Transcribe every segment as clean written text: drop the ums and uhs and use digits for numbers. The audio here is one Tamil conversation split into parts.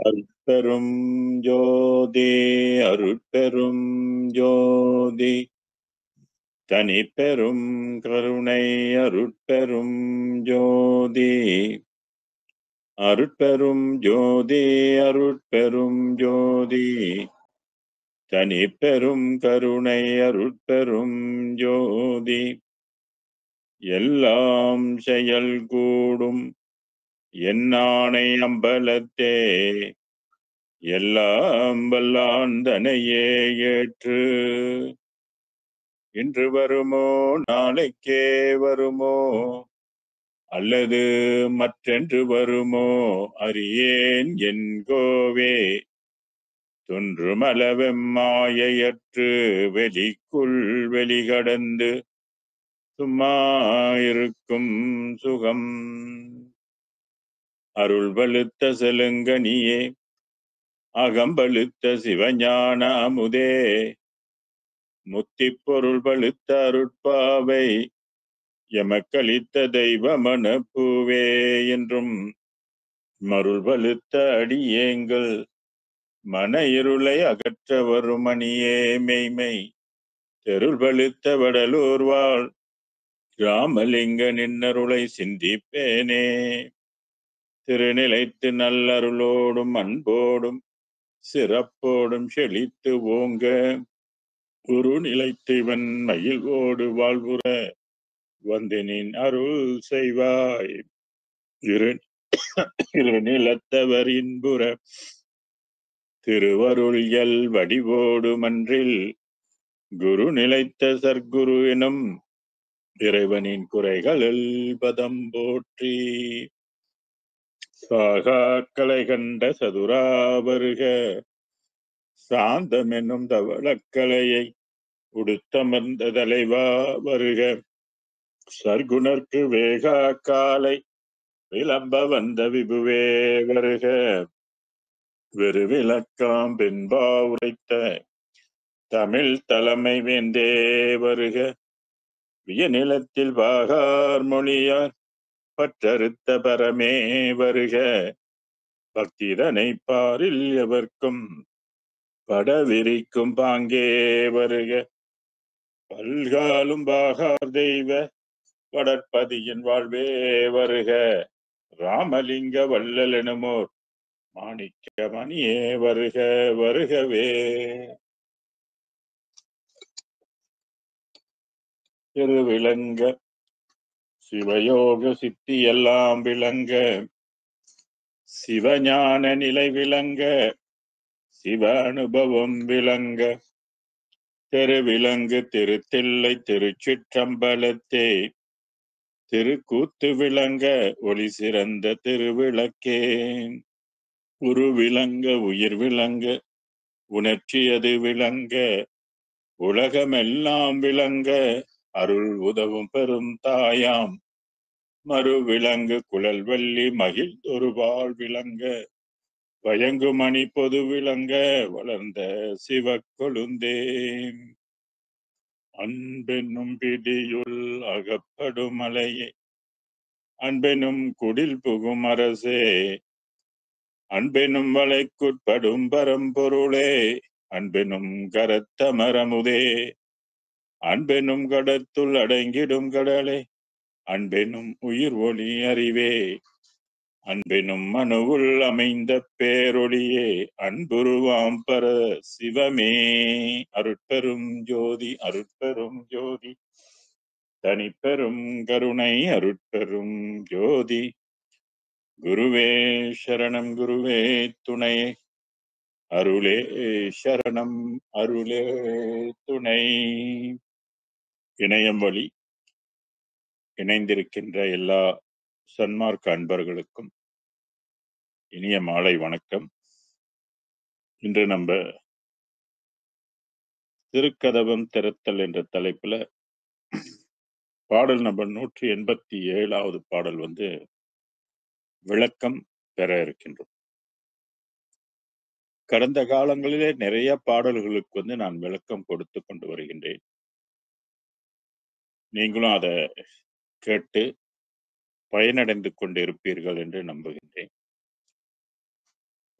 அருட்பெரும் ஜோதி அருட்பெரும் ஜோதி தனிப்பெரும் கருணை அருட்பெரும் ஜோதி அருட்பெரும் ஜோதி அருட்பெரும் ஜோதி தனிப்பெரும் கருணை அருட்பெரும் ஜோதி எல்லாம் செயல் கூடும் என்னானை அம்பலத்தே எல்லாம் வல்லாந்தனையே ஏற்று இன்று வருமோ நாளைக்கே வருமோ அல்லது மற்றென்று வருமோ அறியேன் என் கோவே தொன்றுமளவெம்மாயையற்று வெளிக்குள் வெளிகடந்து சும்மா இருக்கும் சுகம் அருள் வலுத்த செலுங்கனியே அகம்பழுத்த சிவஞான அமுதே முத்திப் பொருள் பழுத்த அருட்பாவை எமக்களித்த தெய்வ மனப்பூவே என்றும் மருள் வலுத்த அடியேங்கள் மன இருளை அகற்ற வரும் மணியே மெய்மை தெருள் வலுத்த வடலூர் வாழ் ராமலிங்க நின்னருளை சிந்திப்பேனே திருநிலைத்து நல்லருளோடும் அன்போடும் சிறப்போடும் செழித்து ஓங்க குரு நிலைத்திவன் மகிழ்வோடு வாழ்வுற வந்து நின் அருள் செய்வாய் இரு நிலத்தவர் இன்புற திருவருள் எல் வடிவோடு மன்றில் குரு நிலைத்த சர்க்குரு எனும் இறைவனின் குறைகளில் பதம் போற்றி சாகா கலை கண்ட சதுரா வருக சாந்தம் என்னும் தவளக்கலையை உடுத்தமர்ந்த தலைவா வருக சர்க்குணர்க்கு வேகா காலை விளம்ப வந்த விபுவே வருக வெறுவிளக்காம் பின்பா உரைத்த தமிழ் தலைமை வேந்தே வருக வியநிலத்தில் வாகார் மொழியார் பற்றறுத்த பரமே வருக பக்திதனை பாரில் எவர்க்கும் படவிரிக்கும் பாங்கே வருக பல்காலும் பாகார் தெய்வ வடற்பதியின் வாழ்வே வருக ராமலிங்க வள்ளல் எனுமோர் மாணிக்க மணியே வருக வருகவே திருவிளங்க சிவயோக சித்தி எல்லாம் விளங்க சிவஞான நிலை விளங்க சிவ அனுபவம் விளங்க திருவிளங்கு திருத்தில்லை திருச்சிற்றம்பலத்தே திருக்கூத்து விளங்க ஒளி சிறந்த திருவிளக்கே உரு விளங்க உயிர் விளங்க உணர்ச்சியது விளங்க உலகமெல்லாம் விளங்க அருள் உதவும் பெரும் தாயாம் மறு விளங்கு குழல் வள்ளி மகிழ்ந்தொரு வாழ் விளங்க வயங்கு மணி பொது விளங்க வளர்ந்த சிவ கொழுந்தே அன்பெனும் பிடியுள் அகப்படும் மலையே அன்பெனும் குடில் புகும் அரசே அன்பெனும் வளைக்குட்படும் பரம்பொருளே அன்பெனும் கரத்த மரமுதே அன்பெனும் கடத்துள் அடங்கிடும் கடலே அன்பெனும் உயிர் ஒளி அறிவே அன்பெனும் மனுவுள் அமைந்த பேரொளியே அன்புருவாம் பர சிவமே அருட்பெரும் ஜோதி அருட்பெரும் ஜோதி தனிப்பெரும் கருணை அருட்பெரும் ஜோதி குருவே சரணம் குருவே துணை அருளே சரணம் அருளே துணை இணையம் வழி இணைந்திருக்கின்ற எல்லா சன்மார்க்க அன்பர்களுக்கும் இனிய மாலை வணக்கம். இன்று நம்ம திருக்கதவம் திறத்தல் என்ற தலைப்புல பாடல் நம்பர் 187வது பாடல் விளக்கம் பெற இருக்கின்றோம். கடந்த காலங்களிலே நிறைய பாடல்களுக்கு நான் விளக்கம் கொடுத்து கொண்டு வருகின்றேன். நீங்களும் அதை கேட்டு பயனடைந்து கொண்டு இருப்பீர்கள் என்று நம்புகின்றேன்.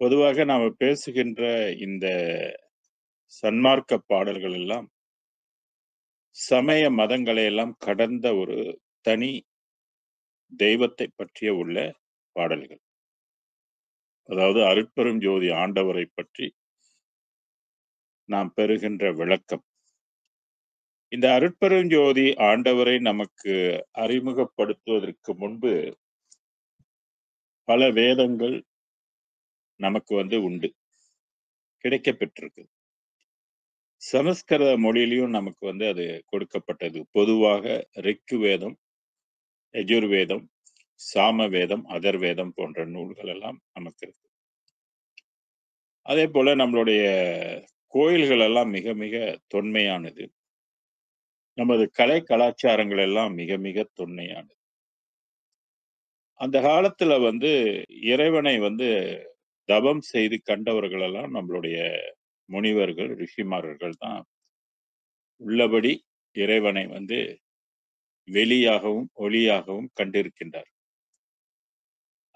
பொதுவாக நாம பேசுகின்ற இந்த சன்மார்க்க பாடல்கள் எல்லாம் சமய மதங்களை எல்லாம் கடந்த ஒரு தனி தெய்வத்தை பற்றிய உள்ள பாடல்கள். அதாவது அருட்பெரும் ஜோதி ஆண்டவரை பற்றி நாம் பெறுகின்ற விளக்கம். இந்த அருட்பெரும் ஜோதி ஆண்டவரை நமக்கு அறிமுகப்படுத்துவதற்கு முன்பு பல வேதங்கள் நமக்கு உண்டு, கிடைக்கப் பெற்றிருக்கு. சமஸ்கிருத மொழியிலும் நமக்கு அது கொடுக்கப்பட்டது. பொதுவாக ரிக்கு வேதம், யஜுர்வேதம், சாம வேதம், அதர்வேதம் போன்ற நூல்கள் எல்லாம் நமக்கு இருக்கு. அதே போல நம்மளுடைய கோயில்கள் எல்லாம் மிக மிக தொன்மையானது. நமது கலை கலாச்சாரங்கள் எல்லாம் மிக மிக தொன்மையானது. அந்த காலத்துல இறைவனை தவம் செய்து கண்டவர்கள் எல்லாம் நம்மளுடைய முனிவர்கள், ரிஷிமார்கள் தான். உள்ளபடி இறைவனை வெளியாகவும் ஒளியாகவும் கண்டிருக்கின்றார்.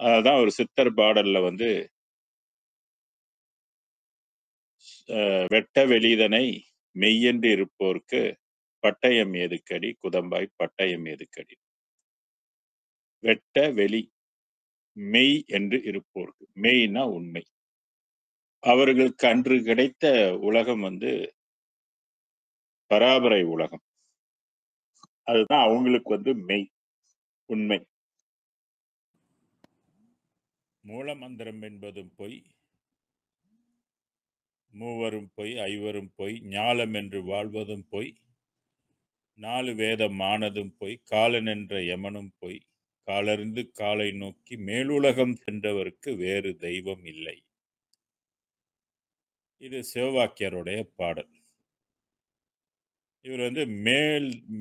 அதான் ஒரு சித்தர் பாடல்ல வெட்ட வெளிதனை மெய்யென்று இருப்போர்க்கு பட்டயம் ஏதுக்கடி குதம்பாய் பட்டயம் ஏதுக்கடி. வெட்ட வெளி மெய் என்று இருப்போர்க்கு, மெய்னா உண்மை. அவர்களுக்கு அன்று கிடைத்த உலகம் பராபரை உலகம். அதுதான் அவங்களுக்கு மெய், உண்மை. மூலமந்திரம் என்பதும் பொய், மூவரும் பொய், ஐவரும் பொய், ஞாலம் என்று வாழ்வதும் பொய், 4 வேதம் ஆனதும் பொய், காலன் என்ற யமனும் பொய், காலறிந்து காலை நோக்கி மேலுலகம் சென்றவருக்கு வேறு தெய்வம் இல்லை. இது சிவவாக்கியருடைய பாடல். இவர்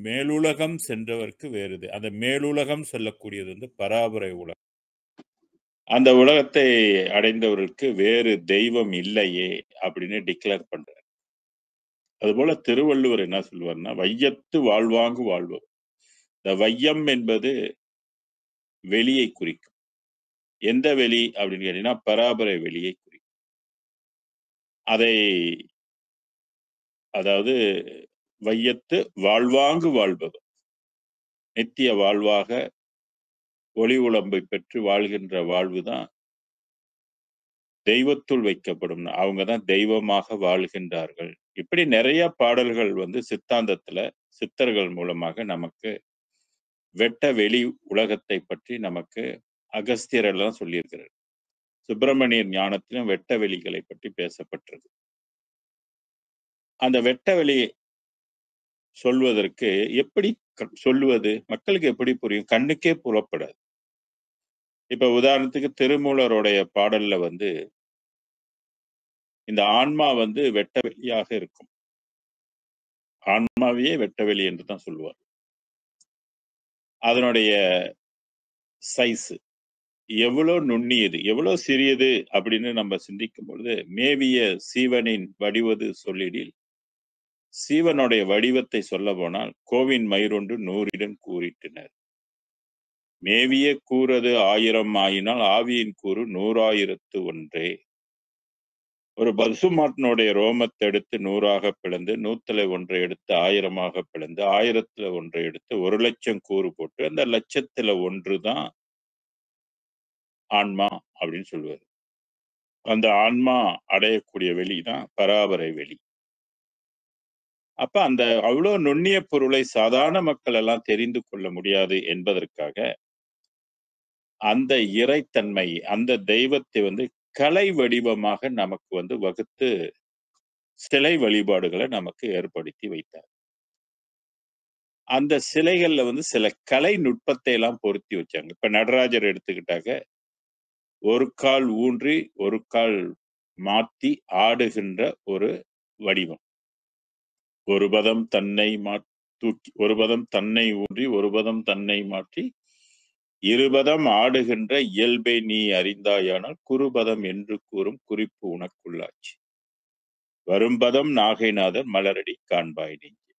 மேலுலகம் சென்றவருக்கு வேறுது. அந்த மேலுலகம் சொல்லக்கூடியது பராபரை உலகம். அந்த உலகத்தை அடைந்தவருக்கு வேறு தெய்வம் இல்லையே அப்படின்னு டிக்ளேர் பண்றார். அதுபோல திருவள்ளுவர் என்ன சொல்வார்னா, வையத்து வாழ்வாங்கு வாழ்வோம். இந்த வையம் என்பது வெளியை குறிக்கும். எந்த வெளி அப்படின்னு கேட்டீங்கன்னா, பராபரை வெளியை குறிக்கும். அதாவது வையத்து வாழ்வாங்கு வாழ்பவர், நித்திய வாழ்வாக ஒளி உடம்பை பெற்று வாழ்கின்ற வாழ்வுதான் தெய்வத்துள் வைக்கப்படும். அவங்கதான் தெய்வமாக வாழ்கின்றார்கள். இப்படி நிறைய பாடல்கள் சித்தாந்தத்துல சித்தர்கள் மூலமாக நமக்கு வெட்ட வெளி உலகத்தை பற்றி நமக்கு அகஸ்தியர் எல்லாம் சொல்லியிருக்கிறார். சுப்பிரமணியர் ஞானத்திலும் வெட்ட வெளிகளை பற்றி பேசப்பட்டிருக்கு. அந்த வெட்ட வெளி சொல்வதற்கு எப்படி சொல்லுவது, மக்களுக்கு எப்படி புரியும்? கண்ணுக்கே புலப்படாது. இப்ப உதாரணத்துக்கு திருமூலருடைய பாடல்ல இந்த ஆன்மா வெட்ட வெளியாக இருக்கும். ஆன்மாவையே வெட்ட வெளி என்று தான் சொல்லுவார். அதனுடைய சைஸ் எவ்வளவு நுண்ணியது, எவ்வளவு சிறியது அப்படின்னு நம்ம சிந்திக்கும் பொழுது, மேவிய சீவனின் வடிவது சொல்லிடில் சீவனுடைய வடிவத்தை சொல்ல போனால் கோவின் மயிரொன்று 100 கூறிட்டனர். மேவிய கூறது 1000 ஆயினால் ஆவியின் கூறு 100,001. ஒரு பசுமாட்டினுடைய ரோமத்தை எடுத்து 100ஆக பிளந்து, 100ல 1 எடுத்து 1000ஆக பிளந்து, 1000ல 1 எடுத்து 1,00,000 கூறு போட்டு அந்த 1,00,000ல 1 தான் ஆன்மா அப்படின்னு சொல்லுவாரு. அந்த ஆன்மா அடையக்கூடிய வெளிதான் பராபரை வெளி. அப்ப அந்த அவ்வளவு நுண்ணிய பொருளை சாதாரண மக்கள் எல்லாம் தெரிந்து கொள்ள முடியாது என்பதற்காக அந்த இறைத்தன்மை, அந்த தெய்வத்தை கலை வடிவமாக நமக்கு வகுத்து சிலை வழிபாடுகளை நமக்கு ஏற்படுத்தி வைத்தார். அந்த சிலைகள்ல சில கலை நுட்பத்தை எல்லாம் பொருத்தி வச்சாங்க. இப்ப நடராஜர் எடுத்துக்கிட்டாக்க, ஒரு கால் ஊன்றி ஒரு கால் மாத்தி ஆடுகின்ற ஒரு வடிவம். ஒரு பதம் தன்னை தூக்கி, ஒரு பதம் தன்னை ஊன்றி ஒரு பதம் தன்னை மாற்றி இருபதம் ஆடுகின்ற இயல்பை நீ அறிந்தாயானால் குறுபதம் என்று கூறும் குறிப்பு உனக்குள்ளாச்சு. வரும்பதம் நாகைநாதர் மலரடி காண்பாய் நெஞ்சே.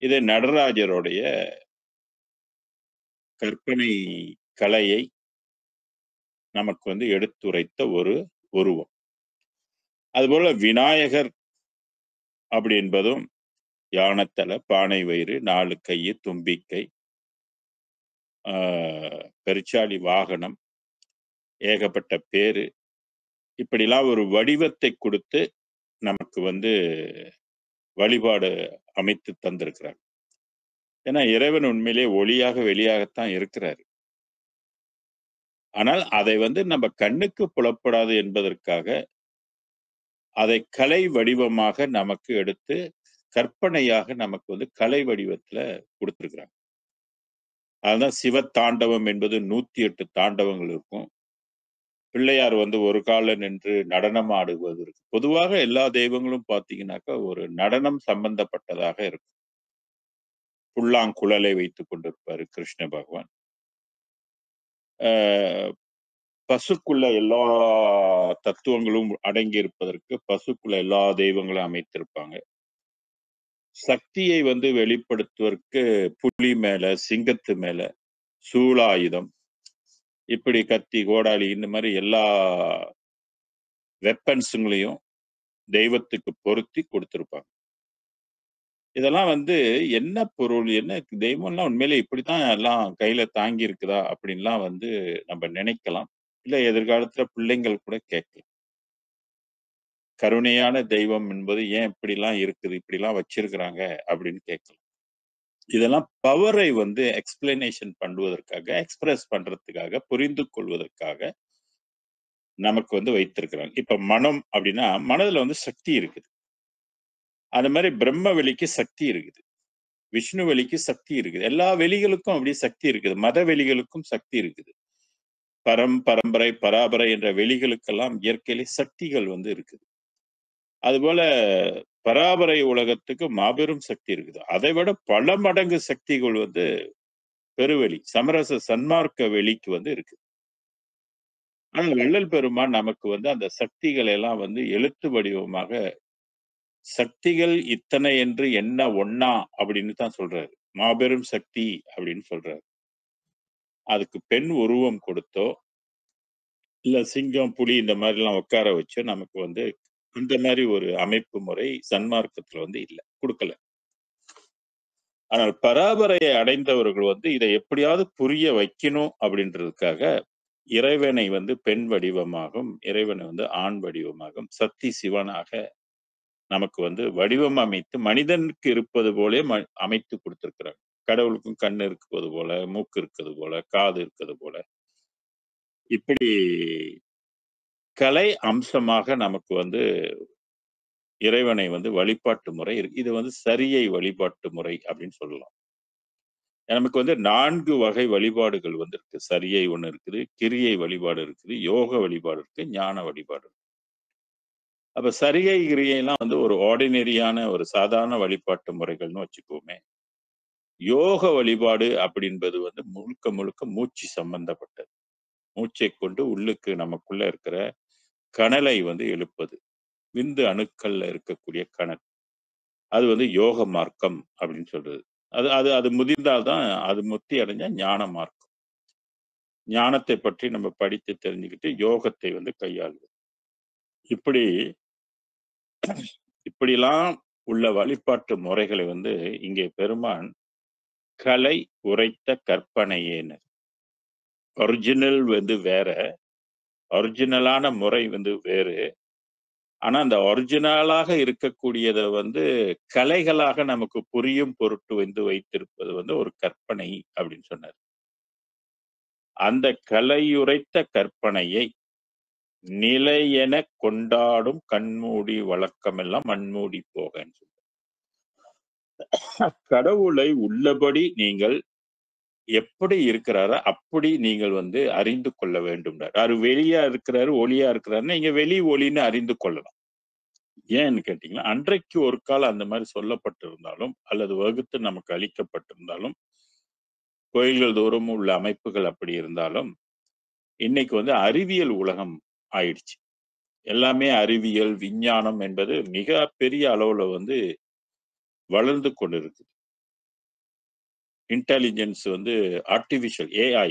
இது நடராஜருடைய கற்பனை கலையை நமக்கு வந்து எடுத்துரைத்த ஒரு உருவம். அதுபோல விநாயகர் அப்படி என்பதும் யானத்தலை, பானை வயிறு, 4 கையு, தும்பிக்கை, பெருச்சாளி வாகனம், ஏகப்பட்ட பேரு, இப்படிலாம் ஒரு வடிவத்தை கொடுத்து நமக்கு வந்து வழிபாடு அமைத்து தந்திருக்கிறார். ஏன்னா இறைவன் உண்மையிலே ஒளியாக வெளியாகத்தான் இருக்கிறாரு. ஆனால் அதை வந்து நம்ம கண்ணுக்கு புலப்படாது என்பதற்காக அதை கலை வடிவமாக நமக்கு எடுத்து கற்பனையாக நமக்கு வந்து கலை வடிவத்துல கொடுத்திருக்கிறாங்க. அதுதான் சிவத்தாண்டவம் என்பது 108 தாண்டவங்கள் இருக்கும். பிள்ளையார் வந்து ஒரு கால நின்று நடனம் ஆடுவது இருக்கு. பொதுவாக எல்லா தெய்வங்களும் பார்த்தீங்கன்னாக்கா ஒரு நடனம் சம்பந்தப்பட்டதாக இருக்கும். புல்லாங்குழலை வைத்துக் கொண்டிருப்பாரு கிருஷ்ண பகவான். அ பசுக்குள்ள எல்லா தத்துவங்களும் அடங்கி இருப்பதற்கு பசுக்குள்ள எல்லா தெய்வங்களும் அமைத்திருப்பாங்க. சக்தியை வந்து வெளிப்படுத்துவதற்கு புலி மேல, சிங்கத்து மேல, சூலாயுதம், இப்படி கத்தி, கோடாலி இந்த மாரி எல்லா வெப்பன்ஸுங்களையும் தெய்வத்துக்கு பொருத்தி கொடுத்திருப்பாங்க. இதெல்லாம் வந்து என்ன பொருள்? என்ன தெய்வம்லாம் உண்மையிலே இப்படித்தான் எல்லாம் கையில தாங்கி இருக்குதா? அப்படின்லாம் வந்து நம்ம நினைக்கலாம். இல்ல எதிர்காலத்துல பிள்ளைங்கள் கூட கேட்கலாம். கருணையான தெய்வம் என்பது ஏன் இப்படிலாம் இருக்குது? இப்படிலாம் வச்சிருக்கிறாங்க அப்படின்னு கேட்கலாம். இதெல்லாம் பவரை வந்து எக்ஸ்பிளனேஷன் பண்ணுவதற்காக, எக்ஸ்பிரஸ் பண்றதுக்காக, புரிந்து கொள்வதற்காக நமக்கு வந்து வைத்திருக்கிறாங்க. இப்ப மனம் அப்படின்னா, மனதுல வந்து சக்தி இருக்குது. அந்த மாரி பிரம்ம வெளிக்கு சக்தி இருக்குது. விஷ்ணு வெளிக்கு சக்தி இருக்குது. எல்லா வெளிகளுக்கும் அப்படி சக்தி இருக்குது. மத வெளிகளுக்கும் சக்தி இருக்குது. பரம்பரை, பராபரை என்ற வெளிகளுக்கெல்லாம் இயற்கையிலே சக்திகள் வந்து இருக்குது. அதுபோல பராபரை உலகத்துக்கு மாபெரும் சக்தி இருக்குது. அதை விட பல மடங்கு சக்திகள் வந்து பெருவெளி, சமரச சன்மார்க்க வெளிக்கு வந்து இருக்கு. ஆனா வள்ளல் பெருமான் நமக்கு வந்து அந்த சக்திகளை எல்லாம் வந்து எழுத்து வடிவமாக சக்திகள் இத்தனை என்று என்ன ஒண்ணா அப்படின்னு தான் சொல்றாரு. மாபெரும் சக்தி அப்படின்னு சொல்றாரு. அதுக்கு பெண் உருவம் கொடுத்தோ, இல்ல சிங்கம், புலி இந்த மாதிரிலாம் உட்கார வச்சோ நமக்கு வந்து இந்த மாரி ஒரு அமைப்பு முறை சன்மார்க்கத்துல வந்து இல்ல. குடுக்கல. ஆனால் பராபரையை அடைந்தவர்கள் வந்து இதை எப்படியாவது புரிய வைக்கணும் அப்படின்றதுக்காக இறைவனை வந்து பெண் வடிவமாகவும், இறைவனை வந்து ஆண் வடிவமாகவும், சக்தி சிவனாக நமக்கு வந்து வடிவம் அமைத்து மனிதனுக்கு இருப்பது போலே அமைத்து கொடுத்திருக்கிறாங்க. கடவுளுக்கும் கண் இருப்பது போல, மூக்கு இருக்கிறது போல, காது இருக்கிறது போல. இப்படி கலை அம்சமாக நமக்கு வந்து இறைவனை வந்து வழிபாட்டு முறை இருக்கு. இது வந்து சரியை வழிபாட்டு முறை அப்படின்னு சொல்லலாம். நமக்கு வந்து 4 வகை வழிபாடுகள் வந்து இருக்கு. சரியை ஒண்ணு இருக்குது, கிரியை வழிபாடு இருக்குது, யோக வழிபாடு இருக்கு, ஞான வழிபாடு இருக்கு. அப்ப சரியை, கிரியைலாம் வந்து ஒரு ஆர்டினரியான ஒரு சாதாரண வழிபாட்டு முறைகள்னு வச்சுக்குவோமே. யோக வழிபாடு அப்படின்பது வந்து முழுக்க முழுக்க மூச்சு சம்பந்தப்பட்டது. மூச்சைக் கொண்டு உள்ளுக்கு நமக்குள்ள இருக்கிற கனலை வந்து எழுப்பது. விந்து அணுக்கள்ல இருக்கக்கூடிய கனல். அது வந்து யோக மார்க்கம் அப்படின்னு சொல்றது. அது அது அது முதிர்ந்தால் தான் அது முத்தி அடைஞ்சா ஞான மார்க்கம். ஞானத்தை பற்றி நம்ம படித்து தெரிஞ்சுக்கிட்டு யோகத்தை வந்து கையாளுவது. இப்படி இப்படிலாம் உள்ள வழிபாட்டு முறைகளை வந்து இங்கே பெருமான் கலை உரைத்த கற்பனையேன்னு. ஒரிஜினல் வந்து வேற. ஒரிஜினலான முறை வந்து வேறு. ஆனா அந்த ஒரிஜினலாக இருக்கக்கூடியத வந்து கலைகளாக நமக்கு புரியும் பொருட்டு வந்து வைத்திருப்பது வந்து ஒரு கற்பனை அப்படின்னு சொன்னார். அந்த கலையுரைத்த கற்பனையை நிலையெனக் கொண்டாடும் கண்மூடி வழக்கமெல்லாம் மண்மூடி போகன்னு சொல்றார். கடவுளை உள்ளபடி நீங்கள் எப்படி இருக்கிறாரோ அப்படி நீங்கள் வந்து அறிந்து கொள்ள வேண்டும்னார். அவரு வெளியா இருக்கிறாரு, ஒளியா இருக்கிறாருன்னா இங்க வெளி ஒளின்னு அறிந்து கொள்ளலாம். ஏன்னு கேட்டீங்கன்னா, அன்றைக்கு ஒரு காலம் அந்த மாரி சொல்லப்பட்டிருந்தாலும், அல்லது வகுத்து நமக்கு அளிக்கப்பட்டிருந்தாலும், கோயில்கள் தோறும் உள்ள அமைப்புகள் அப்படி இருந்தாலும், இன்னைக்கு வந்து அறிவியல் உலகம் ஆயிடுச்சு. எல்லாமே அறிவியல், விஞ்ஞானம் என்பது மிக பெரிய அளவுல வந்து வளர்ந்து கொண்டிருக்கு. இன்டெலிஜென்ஸ் வந்து ஆர்டிபிஷியல் ஏஐ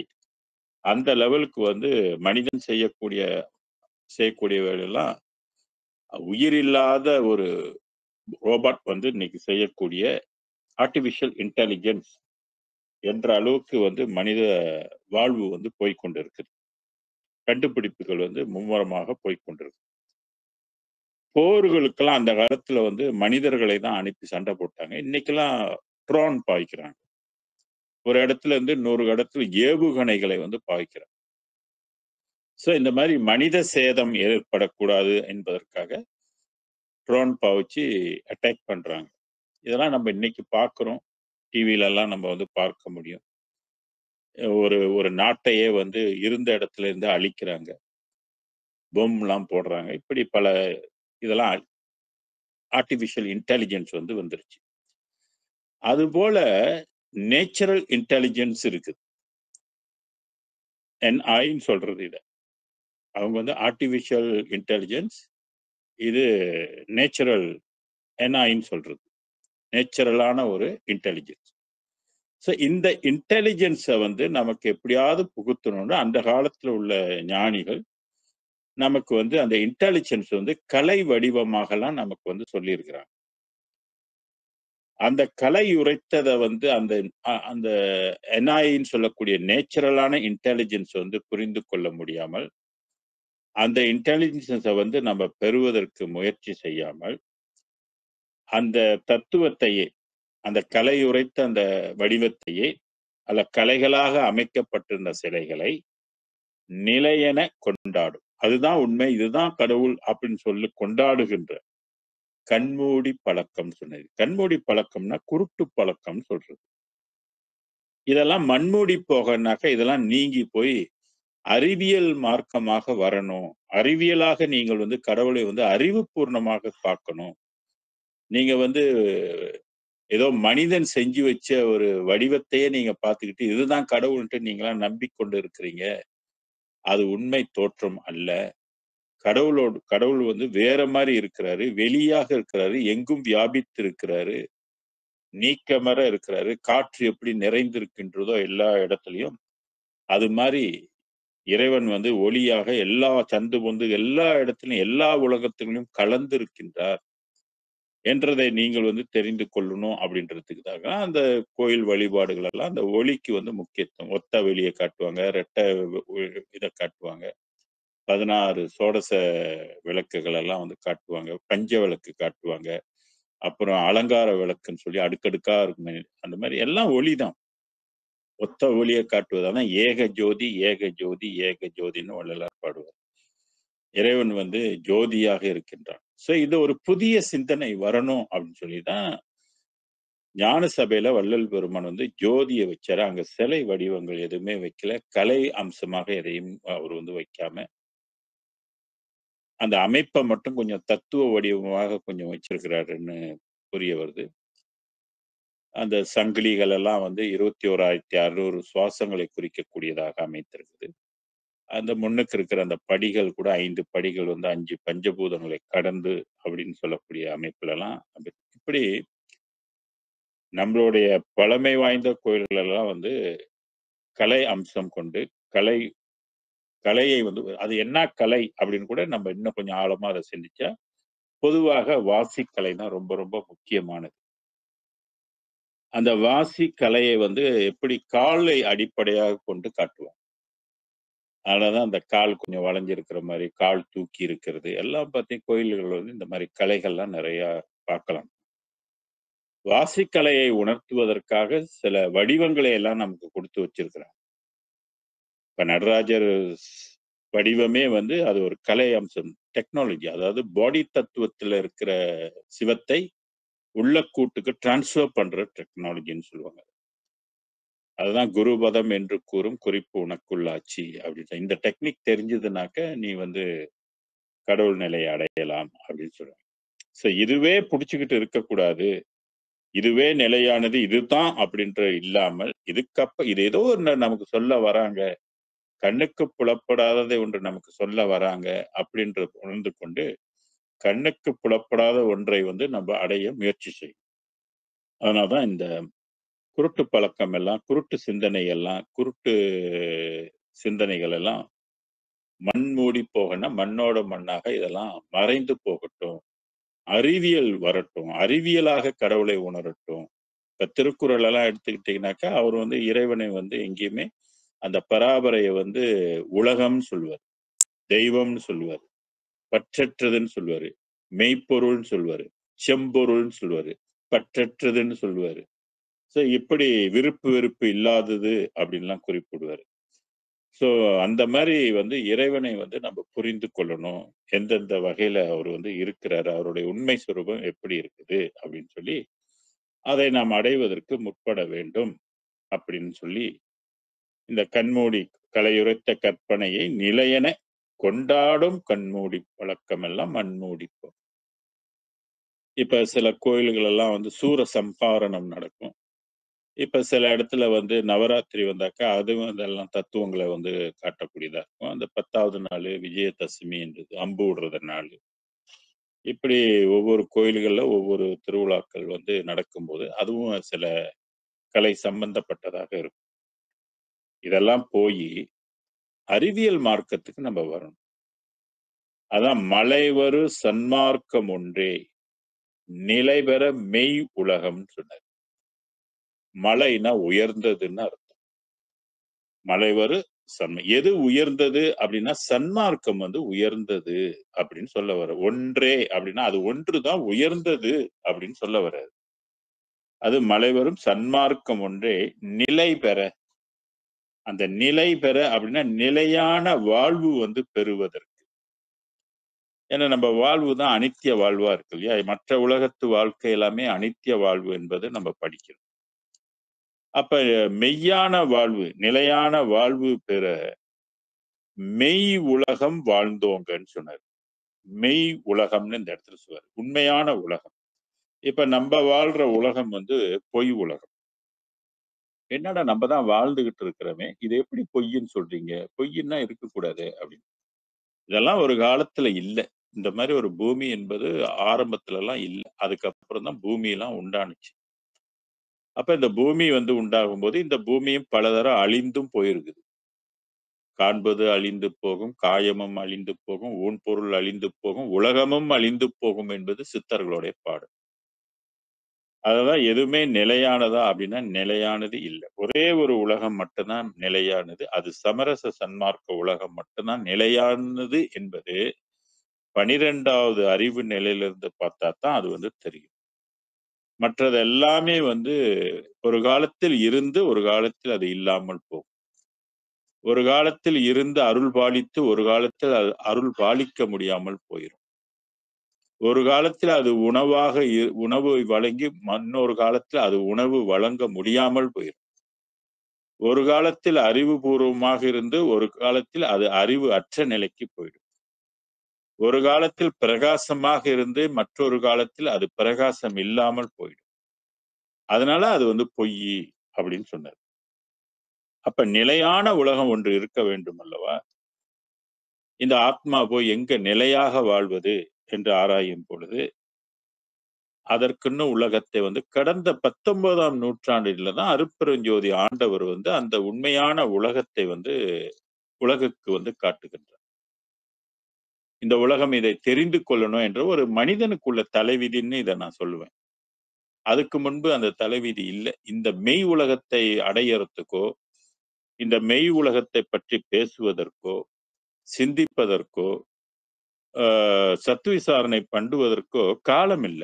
அந்த லெவலுக்கு வந்து மனிதன் செய்யக்கூடிய வேலையெல்லாம் உயிரில்லாத ஒரு ரோபாட் வந்து இன்னைக்கு செய்யக்கூடிய ஆர்டிபிஷியல் இன்டெலிஜென்ஸ் என்ற அளவுக்கு வந்து மனித வாழ்வு வந்து போய்க்கொண்டிருக்குது. கண்டுபிடிப்புகள் வந்து மும்முரமாக போய்க்கொண்டிருக்கு. போர்களுக்கெல்லாம் அந்த காலத்துல வந்து மனிதர்களை தான் அனுப்பி சண்டை போட்டாங்க. இன்னைக்கெல்லாம் ட்ரோன் பாய்க்கிறாங்க. ஒரு இடத்துல இருந்து இன்னொரு இடத்துல ஏவுகணைகளை வந்து பாய்க்கிறாங்க. இந்த மாதிரி மனித சேதம் ஏற்படக்கூடாது என்பதற்காக ட்ரோன் பாவிச்சு அட்டாக் பண்றாங்க. இதெல்லாம் நம்ம இன்னைக்கு பார்க்கிறோம். டிவில எல்லாம் நம்ம வந்து பார்க்க முடியும். ஒரு ஒரு நாட்டையே வந்து இருந்த இடத்துல இருந்து அழிக்கிறாங்க. பொம்லாம் போடுறாங்க. இப்படி பல இதெல்லாம் ஆர்டிபிஷியல் இன்டெலிஜென்ஸ் வந்து வந்துருச்சு. அதுபோல நேச்சுரல் இன்டெலிஜென்ஸ் இருக்குது. என்ஐன்னு சொல்றது இத. அவங்க வந்து ஆர்டிபிஷியல் இன்டெலிஜென்ஸ், இது நேச்சுரல் என்ஐன்னு சொல்றது. நேச்சுரலான ஒரு இன்டெலிஜென்ஸ். இந்த இன்டெலிஜென்ஸ வந்து நமக்கு எப்படியாவது புகுத்தணும்னு அந்த காலத்துல உள்ள ஞானிகள் நமக்கு வந்து அந்த இன்டெலிஜென்ஸ் வந்து கலை வடிவமாகலாம் நமக்கு வந்து சொல்லியிருக்கிறாங்க. அந்த கலை உரைத்தத வந்து அந்த என்ஐன்னு சொல்லக்கூடிய நேச்சுரலான இன்டெலிஜென்ஸ் வந்து புரிந்து கொள்ள முடியாமல், அந்த இன்டெலிஜென்ஸ வந்து நம்ம பெறுவதற்கு முயற்சி செய்யாமல், அந்த தத்துவத்தையே, அந்த கலை உரைத்த அந்த வடிவத்தையே, அல்ல கலைகளாக அமைக்கப்பட்டிருந்த சிலைகளை நிலையென கொண்டாடும். அதுதான் உண்மை, இதுதான் கடவுள் அப்படின்னு சொல்லி கொண்டாடுகின்ற கண்மூடி பழக்கம் சொன்னது. கண்மூடி பழக்கம்னா குருட்டு பழக்கம் சொல்றது. இதெல்லாம் மண்மூடி போகனாக்க இதெல்லாம் நீங்கி போய் அறிவியல் மார்க்கமாக வரணும். அறிவியலாக நீங்கள் வந்து கடவுளை வந்து அறிவுபூர்ணமாக பார்க்கணும். நீங்க வந்து ஏதோ மனிதன் செஞ்சு வச்ச ஒரு வடிவத்தையே நீங்க பார்த்துக்கிட்டு இதுதான் கடவுள்ன்ட்டு நீங்களாம் நம்பிக்கொண்டு இருக்கிறீங்க. அது உண்மை தோற்றம் அல்ல. கடவுள் வந்து வேற மாதிரி இருக்கிறாரு. வெளியாக இருக்கிறாரு. எங்கும் வியாபித்து இருக்கிறாரு. நீக்கமற இருக்கிறாரு. காற்று எப்படி நிறைந்திருக்கின்றதோ எல்லா இடத்துலயும், அது மாதிரி இறைவன் வந்து ஒளியாக எல்லா சந்து பொந்து எல்லா இடத்திலும் எல்லா உலகத்திலும் கலந்து இருக்கின்றார் என்றதை நீங்கள் வந்து தெரிந்து கொள்ளணும் அப்படின்றதுக்காக அந்த கோயில் வழிபாடுகள் எல்லாம் அந்த ஒளிக்கு வந்து முக்கியத்துவம். ஒத்த வெளியை காட்டுவாங்க, ரெட்டை இதை காட்டுவாங்க, 16 சோடச விளக்குகள் எல்லாம் வந்து காட்டுவாங்க, பஞ்ச விளக்கு காட்டுவாங்க, அப்புறம் அலங்கார விளக்குன்னு சொல்லி அடுக்கடுக்கா இருக்குமே, அந்த மாதிரி எல்லாம் ஒளிதான். ஒத்த ஒளியை காட்டுவதான ஏக ஜோதி ஏக ஜோதி ஏக ஜோதின்னு வள்ளலார் பாடுவார். இறைவன் வந்து ஜோதியாக இருக்கின்றான். இது ஒரு புதிய சிந்தனை வரணும் அப்படின்னு சொல்லிதான் ஞான சபையில வள்ளல் பெருமான் வந்து ஜோதியை வச்சாரு. அங்க சிலை வடிவங்கள் எதுவுமே வைக்கல. கலை அம்சமாக எதையும் அவர் வந்து வைக்காம அந்த அமைப்பை மட்டும் கொஞ்சம் தத்துவ வடிவமாக கொஞ்சம் வச்சிருக்கிறாருன்னு புரிய வருது. அந்த சங்கிலிகள் எல்லாம் வந்து 21,600 சுவாசங்களை குறிக்கக்கூடியதாக அமைத்திருக்குது. அந்த முன்னுக்கு இருக்கிற அந்த படிகள் கூட 5 படிகள் வந்து 5 பஞ்சபூதங்களை கடந்து அப்படின்னு சொல்லக்கூடிய அமைப்புல எல்லாம் இப்படி நம்மளுடைய பழமை வாய்ந்த கோயில்கள் எல்லாம் வந்து கலை அம்சம் கொண்டு கலை கலையை வந்து அது என்ன கலை அப்படின்னு கூட நம்ம இன்னும் கொஞ்சம் ஆழமா அதை சிந்திச்சா பொதுவாக வாசிக்கலை தான் ரொம்ப ரொம்ப முக்கியமானது. அந்த வாசி கலையை வந்து எப்படி காலை அடிப்படையாக கொண்டு காட்டுவோம். அதனாலதான் அந்த கால் கொஞ்சம் வளைஞ்சிருக்கிற மாதிரி, கால் தூக்கி இருக்கிறது எல்லாம் பார்த்தீங்கன்னா கோயில்கள் வந்து இந்த மாதிரி கலைகள்லாம் நிறைய பார்க்கலாம். வாசிக்கலையை உணர்த்துவதற்காக சில வடிவங்களை எல்லாம் நமக்கு கொடுத்து வச்சிருக்கிறாங்க. இப்ப நடராஜர் வடிவமே வந்து அது ஒரு கலை அம்சம், டெக்னாலஜி. அதாவது பாடி தத்துவத்துல இருக்கிற சிவத்தை உள்ள கூட்டுக்கு டிரான்ஸ்ஃபர் பண்ற டெக்னாலஜின்னு சொல்லுவாங்க. அதுதான் குருபதம் என்று கூறும் குறிப்பு உனக்குள்ளாட்சி அப்படின்னு. இந்த டெக்னிக் தெரிஞ்சதுனாக்க நீ வந்து கடவுள் நிலையை அடையலாம் அப்படின்னு சொல்லுவாங்க. இதுவே புடிச்சுக்கிட்டு இருக்கக்கூடாது. இதுவே நிலையானது இதுதான் அப்படின்ற இல்லாமல் இது ஏதோ ஒன்று நமக்கு சொல்ல வராங்க, கண்ணுக்கு புலப்படாததை ஒன்று நமக்கு சொல்ல வராங்க அப்படின்ற உணர்ந்து கொண்டு கண்ணுக்கு புலப்படாத ஒன்றை வந்து நம்ம அடைய முயற்சி செய்யும். அதனாலதான் இந்த குருட்டு பழக்கம் எல்லாம், குருட்டு சிந்தனை எல்லாம், குருட்டு சிந்தனைகள் எல்லாம் மண் மூடி போகன்னா, மண்ணோட மண்ணாக இதெல்லாம் மறைந்து போகட்டும். அறிவியல் வரட்டும். அறிவியலாக கடவுளை உணரட்டும். இப்ப திருக்குறள் எல்லாம் எடுத்துக்கிட்டீங்கன்னாக்கா, அவர் வந்து இறைவனை வந்து எங்கேயுமே அந்த பராபரைய வந்து உலகம்னு சொல்லுவார். தெய்வம்னு சொல்லுவாரு. பற்றற்றதுன்னு சொல்லுவாரு. மெய்ப்பொருள்ன்னு சொல்லுவாரு. செம்பொருள்ன்னு சொல்லுவாரு. பற்றற்றதுன்னு சொல்லுவாரு. இப்படி விருப்பு வெறுப்பு இல்லாதது அப்படின்லாம் குறிப்பிடுவாரு. ஸோ அந்த மாரி வந்து இறைவனை வந்து நம்ம புரிந்து கொள்ளணும். எந்தெந்த வகையில அவர் வந்து இருக்கிறாரு, அவருடைய உண்மை சுரூபம் எப்படி இருக்குது அப்படின்னு சொல்லி, அதை நாம் அடைவதற்கு முற்பட வேண்டும் அப்படின்னு சொல்லி, இந்த கண்மூடி கலையுரைத்த கற்பனையை நிலையென கொண்டாடும் கண்மூடி பழக்கமெல்லாம் மண்மூடி போம். இப்ப சில கோயில்கள் எல்லாம் வந்து சூர சம்ஹாரணம் நடக்கும். இப்ப சில இடத்துல வந்து நவராத்திரி வந்தாக்கா, அதுவும் அதெல்லாம் தத்துவங்கள வந்து காட்டக்கூடியதா இருக்கும். அந்த 10வது நாளு விஜயதசமி என்றது அம்பு விடுறது நாளு. இப்படி ஒவ்வொரு கோயில்கள்ல ஒவ்வொரு திருவிழாக்கள் வந்து நடக்கும்போது, அதுவும் சில கலை சம்பந்தப்பட்டதாக இருக்கும். இதெல்லாம் போயி, அறிவியல் மார்க்கத்துக்கு நம்ம வரணும். அதான் "மலைவரு சன்மார்க்கம் ஒன்றே, நிலைபெற மெய் உலகம்ன்னு" சொன்னாரு. மலைன்னா உயர்ந்ததுன்னு அர்த்தம். மலைவரு எது உயர்ந்தது அப்படின்னா, சன்மார்க்கம் வந்து உயர்ந்தது அப்படின்னு சொல்ல வர்றார். ஒன்றே அப்படின்னா, அது ஒன்று தான் உயர்ந்தது அப்படின்னு சொல்ல வர்றாரு. அது மலைவரும் சன்மார்க்கம் ஒன்றே நிலை பெற. அந்த நிலை பெற அப்படின்னா, நிலையான வாழ்வு வந்து பெறுவதற்கு. ஏன்னா நம்ம வாழ்வு தான் அனித்திய வாழ்வா இருக்கு இல்லையா? மற்ற உலகத்து வாழ்க்கை எல்லாமே அனித்திய வாழ்வு என்பது நம்ம படிக்கிறோம். அப்ப மெய்யான வாழ்வு, நிலையான வாழ்வு பெற மெய் உலகம் வாழ்ந்தோங்கன்னு சொன்னாரு. மெய் உலகம்னு இந்த இடத்துல சொல்லுவாரு. உண்மையான உலகம். இப்ப நம்ப வாழ்ற உலகம் வந்து பொய் உலகம். என்னடா நம்ம தான் வாழ்ந்துகிட்டு இருக்கிறோமே, இது எப்படி பொய்ன்னு சொல்றீங்க? பொய்ன்னா இருக்கக்கூடாதே அப்படின்னு. இதெல்லாம் ஒரு காலத்துல இல்ல. இந்த மாரி ஒரு பூமி என்பது ஆரம்பத்துலலாம் இல்ல. அதுக்கப்புறம் தான் பூமியெல்லாம் உண்டானுச்சு. அப்ப இந்த பூமி வந்து உண்டாகும்போது, இந்த பூமியும் பலதரம் அழிந்தும் போயிருக்குது. காண்பது அழிந்து போகும், காயமும் அழிந்து போகும், ஊன்பொருள் அழிந்து போகும், உலகமும் அழிந்து போகும் என்பது சித்தர்களுடைய பாடல். அததான் எதுவுமே நிலையானதா அப்படின்னா நிலையானது இல்ல. ஒரே ஒரு உலகம் மட்டும் தான் நிலையானது. அது சமரச சன்மார்க்க உலகம் மட்டும் தான் நிலையானது என்பது 12வது அறிவு நிலையிலிருந்து பார்த்தா தான் அது வந்து தெரியும். மற்றது எல்லாமே வந்து ஒரு காலத்தில் இருந்து, ஒரு காலத்தில் அது இல்லாமல் போகும். ஒரு காலத்தில் இருந்து அருள் பாலித்து, ஒரு காலத்தில் அது அருள் பாலிக்க முடியாமல் போயிரும். ஒரு காலத்தில் அது உணவாக உணவு வழங்கி, இன்னொரு காலத்தில் அது உணவு வழங்க முடியாமல் போயிரும். ஒரு காலத்தில் அறிவுபூர்வமாக இருந்து, ஒரு காலத்தில் அது அறிவு அற்ற நிலைக்கு போயிடும். ஒரு காலத்தில் பிரகாசமாக இருந்து, மற்றொரு காலத்தில் அது பிரகாசம் இல்லாமல் போயிடும். அதனால அது வந்து பொய்யி அப்படின்னு சொன்னாரு. அப்ப நிலையான உலகம் ஒன்று இருக்க வேண்டும் அல்லவா? இந்த ஆத்மா போய் எங்க நிலையாக வாழ்வது என்று ஆராயும் பொழுது, அதற்குன்னு உலகத்தை வந்து கடந்த 19ஆம் நூற்றாண்டில தான் அருட்பெருஞ்சோதி ஆண்டவர் வந்து அந்த உண்மையான உலகத்தை வந்து உலகுக்கு வந்து காட்டுகின்றார். இந்த உலகம் இதை தெரிந்து கொள்ளணும் என்ற ஒரு மனிதனுக்குள்ள தலைவிதின்னு இத நான் சொல்லுவேன். அதுக்கு முன்பு அந்த தலைவிதி இல்ல. இந்த மெய் உலகத்தை அடையறதுக்கோ, இந்த மெய் உலகத்தை பற்றி பேசுவதற்கோ, சிந்திப்பதற்கோ, அ சத்விசாரணை பண்ணுவதற்கோ காலம் இல்ல.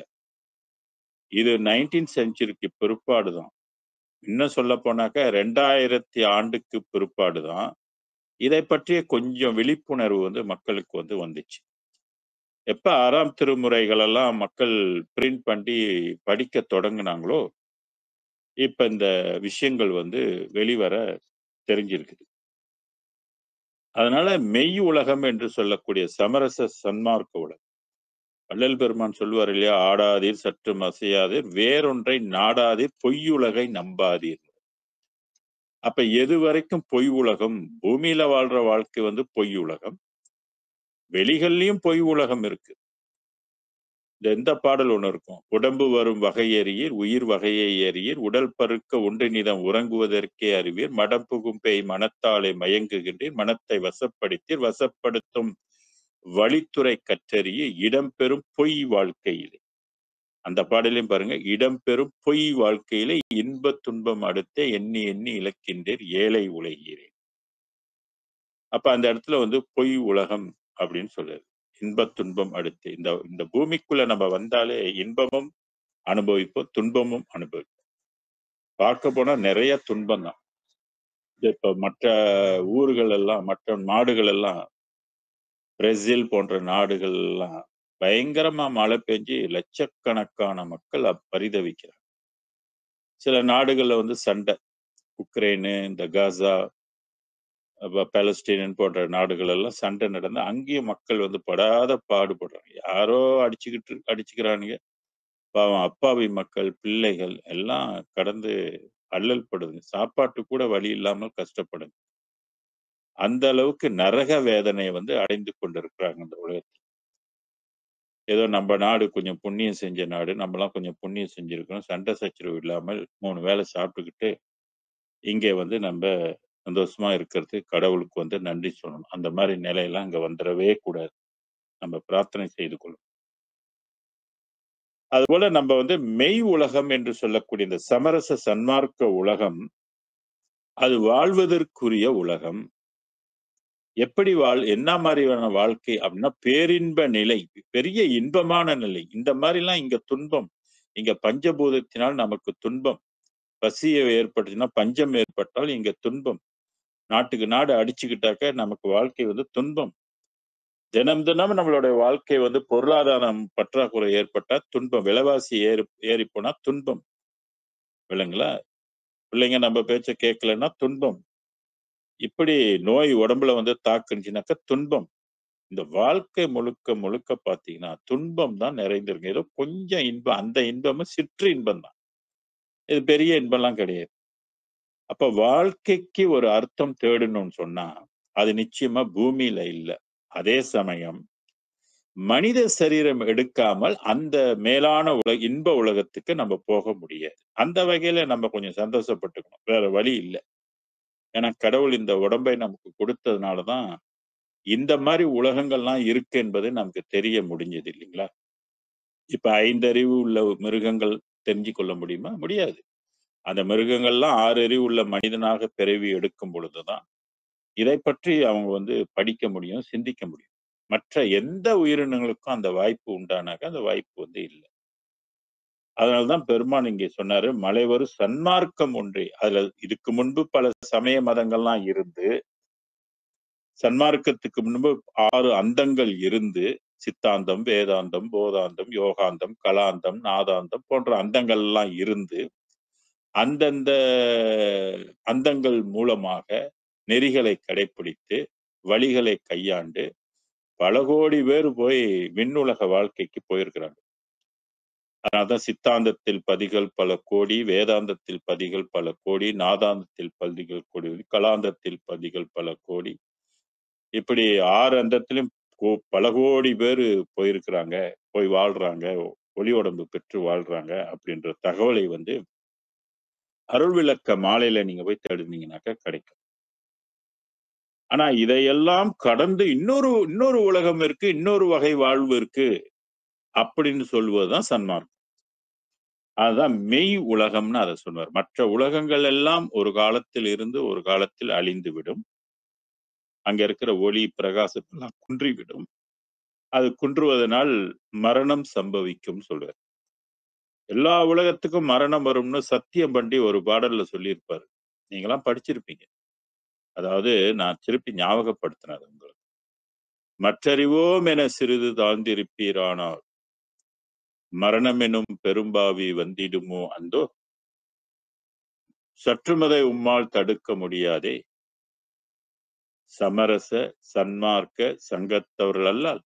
இது 19த் செஞ்சுரிக்கு பிற்பாடு தான். இன்னும் சொல்லப் போனாக்கா 2000 ஆண்டுக்கு பிற்பாடு தான், இதை பற்றிய கொஞ்சம் விழிப்புணர்வு வந்து மக்களுக்கு வந்து வந்துச்சு. எப்ப 6ஆம் திருமுறைகள் எல்லாம் மக்கள் பிரிண்ட் பண்ணி படிக்கத் தொடங்குனாங்களோ, இப்ப இந்த விஷயங்கள் வந்து வெளிவர தெரிஞ்சிருக்குது. அதனால மெய் உலகம் என்று சொல்லக்கூடிய சமரச சன்மார்க்க உலகம். வள்ளல் பெருமான் சொல்லுவார் இல்லையா? "ஆடாதீர் சற்றும் அசையாதீர் வேறொன்றை நாடாதீர் பொய்யுலகை நம்பாதீர்." அப்ப எது வரைக்கும் பொய் உலகம்? பூமியில வாழ்ற வாழ்க்கை வந்து பொய் உலகம். வெளிகள்லயும் பொய் உலகம் இருக்கு. இந்த பாடல் ஒண்ணு இருக்கும். "உடம்பு வரும் வகை அறியீர், உயிர் வகையை அறியீர், உடல் பருக்க ஒன்றினிதம் உறங்குவதற்கே அறிவீர், மடம் புகும் பேய் மனத்தாலே மயங்குகின்றீர், மனத்தை வசப்படுத்தீர், வசப்படுத்தும் வழித்துறை கற்றறிய இடம்பெறும் பொய் வாழ்க்கையிலே." அந்த பாடலையும் பாருங்க. "இடம்பெறும் பொய் வாழ்க்கையிலே இன்பத் துன்பம் அடுத்தே எண்ணி எண்ணி இழக்கின்றீர் ஏழை உலகீரே." அப்ப அந்த இடத்துல வந்து பொய் உலகம் அப்படின்னு சொல்றாரு. இன்பத் துன்பம் அடுத்து. இந்த இந்த பூமிக்குள்ள நம்ம வந்தாலே இன்பமும் அனுபவிப்போம், துன்பமும் அனுபவிப்போம். பார்க்க போனா நிறைய துன்பம் தான். இப்ப மற்ற ஊர்கள் எல்லாம், மற்ற நாடுகள் எல்லாம், பிரேசில் போன்ற நாடுகள் எல்லாம் பயங்கரமா மழை பெஞ்சு லட்சக்கணக்கான மக்கள் பரிதவிக்கிறாங்க. சில நாடுகள்ல வந்து சண்டை. உக்ரைனு, இந்த காசா, பாலஸ்தீன் போன்ற நாடுகள் எல்லாம் சண்டை நடந்து அங்கேயும் மக்கள் வந்து படாத பாடுபடுறாங்க. யாரோ அடிச்சுக்கிறானுங்க. பாவம் அப்பாவி மக்கள், பிள்ளைகள் எல்லாம் கடந்து அல்லல் படுதுங்க. சாப்பாட்டுக்கு கூட வழி இல்லாமல் கஷ்டப்படுங்க. அந்த அளவுக்கு நரக வேதனையை வந்து அடைந்து கொண்டிருக்கிறாங்க இந்த உலகத்துல. ஏதோ நம்ம நாடு கொஞ்சம் புண்ணியம் செஞ்ச நாடு. நம்மலாம் கொஞ்சம் புண்ணியம் செஞ்சிருக்கிறோம். சண்டை சச்சரவு இல்லாமல் 3 வேளை சாப்பிட்டுக்கிட்டு இங்கே வந்து நம்ப சந்தோஷமா இருக்கிறது கடவுளுக்கு வந்து நன்றி சொல்லணும். அந்த மாரி நிலையெல்லாம் இங்க வந்துரவே கூடாது. நம்ம பிரார்த்தனை செய்து கொள்ளணும். அதுபோல நம்ம வந்து மெய் உலகம் என்று சொல்லக்கூடிய இந்த சமரச சன்மார்க்க உலகம், அது வாழ்வதற்குரிய உலகம். எப்படி என்ன மாரியான வாழ்க்கை அப்படின்னா, பேரின்ப நிலை. பெரிய இன்பமான நிலை. இந்த மாரிலாம் இங்க துன்பம். இங்க பஞ்சபூதத்தினால் நமக்கு துன்பம். பசி ஏற்பட்டுச்சுன்னா, பஞ்சம் ஏற்பட்டால் இங்க துன்பம். நாட்டுக்கு நாடு அடிச்சுக்கிட்டாக்க நமக்கு வாழ்க்கை வந்து துன்பம். தினம் தினம் நம்மளுடைய வாழ்க்கை வந்து பொருளாதாரம் பற்றாக்குறை ஏற்பட்டா துன்பம். விலைவாசி ஏறி போனா துன்பம். விளங்குங்களா? பிள்ளைங்க நம்ம பேச்ச கேட்கலன்னா துன்பம். இப்படி நோய் உடம்புல வந்து தாக்குனுச்சுனாக்கா துன்பம். இந்த வாழ்க்கை முழுக்க முழுக்க பார்த்தீங்கன்னா, துன்பம் தான் நிறைந்திருக்கு. ஏதோ கொஞ்சம் இன்பம். அந்த இன்பமும் சிற்று இன்பம் தான். இது பெரிய இன்பம்லாம் கிடையாது. அப்ப வாழ்க்கைக்கு ஒரு அர்த்தம் தேடணும்னு சொன்னா, அது நிச்சயமா பூமியில இல்ல. அதே சமயம் மனித சரீரம் எடுக்காமல் அந்த மேலான இன்ப உலகத்துக்கு நம்ம போக முடியாது. அந்த வகையில நம்ம கொஞ்சம் சந்தோஷப்பட்டுக்கணும். வேற வழி இல்ல. ஏன்னா கடவுள் இந்த உடம்பை நமக்கு கொடுத்ததுனால தான், இந்த மாரி உலகங்கள்லாம் இருக்கு என்பது நமக்கு தெரிய முடிஞ்சது இல்லைங்களா? இப்ப 5 அறிவு உள்ள மிருகங்கள் தெரிஞ்சு கொள்ள முடியுமா? முடியாது. அந்த மிருகங்கள்லாம் 6 அறிவு உள்ள மனிதனாக பிறவி எடுக்கும் பொழுது தான், இதை பற்றி அவங்க வந்து படிக்க முடியும், சிந்திக்க முடியும். மற்ற எந்த உயிரினங்களுக்கும் அந்த வாய்ப்பு உண்டானாக்க, அந்த வாய்ப்பு வந்து இல்ல. அதனால தான் பெருமான் இங்கே சொன்னாரு, "மலைவரும் சன்மார்க்கம் ஒன்றே." அதுல இதுக்கு முன்பு பல சமய மதங்கள்லாம் இருந்து, சன்மார்க்கத்துக்கு முன்பு 6 அந்தங்கள் இருந்து, சித்தாந்தம், வேதாந்தம், போதாந்தம், யோகாந்தம், கலாந்தம், நாதாந்தம் போன்ற அந்தங்கள்லாம் இருந்து, அந்தந்த அந்தங்கள் மூலமாக நெறிகளை கடைப்பிடித்து, வழிகளை கையாண்டு, பல கோடி பேர் போய் விண்ணுலக வாழ்க்கைக்கு போயிருக்கிறாங்க. அதனால்தான் சித்தாந்தத்தில் பதிகள் பல கோடி, வேதாந்தத்தில் பதிகள் பல கோடி, நாதாந்தத்தில் பதிகள் கோடி, கலாந்தத்தில் பதிகள் பல கோடி. இப்படி 6 அந்தத்திலும் பல கோடி பேரு போயிருக்கிறாங்க. போய் வாழ்றாங்க. ஒளி உடம்பு பெற்று வாழ்றாங்க அப்படின்ற தகவலை வந்து அருள் விளக்க மாலையில நீங்க போய் தேடுனீங்கன்னாக்கா கிடைக்கும். ஆனா இதையெல்லாம் கடந்து இன்னொரு இன்னொரு உலகம் இருக்கு, இன்னொரு வகை வாழ்வு இருக்கு அப்படின்னு சொல்வதுதான் சன்மார்க்கம். அதுதான் மெய் உலகம்னு அத சொன்னார். மற்ற உலகங்கள் எல்லாம் ஒரு காலத்தில் இருந்து ஒரு காலத்தில் அழிந்துவிடும். அங்க இருக்கிற ஒளி, பிரகாசம் எல்லாம் குன்றிவிடும். அது குன்றுவதனால் மரணம் சம்பவிக்கும் சொல்றார். எல்லா உலகத்துக்கும் மரணம் வரும்னு சத்தியம் பண்டி ஒரு பாடல்ல சொல்லியிருப்பாரு. நீங்கலாம் படிச்சிருப்பீங்க. அதாவது நான் திருப்பி ஞாபகப்படுத்தினேன் அது உங்களுக்கு. "மற்றறிவோம் என சிறிது தாழ்ந்திருப்பீரானால், மரணமெனும் பெரும்பாவி வந்திடுமோ அந்தோ, சற்றுமதை உம்மால் தடுக்க முடியாதே, சமரச சன்மார்க்க சங்கத்தவர்களல்லால்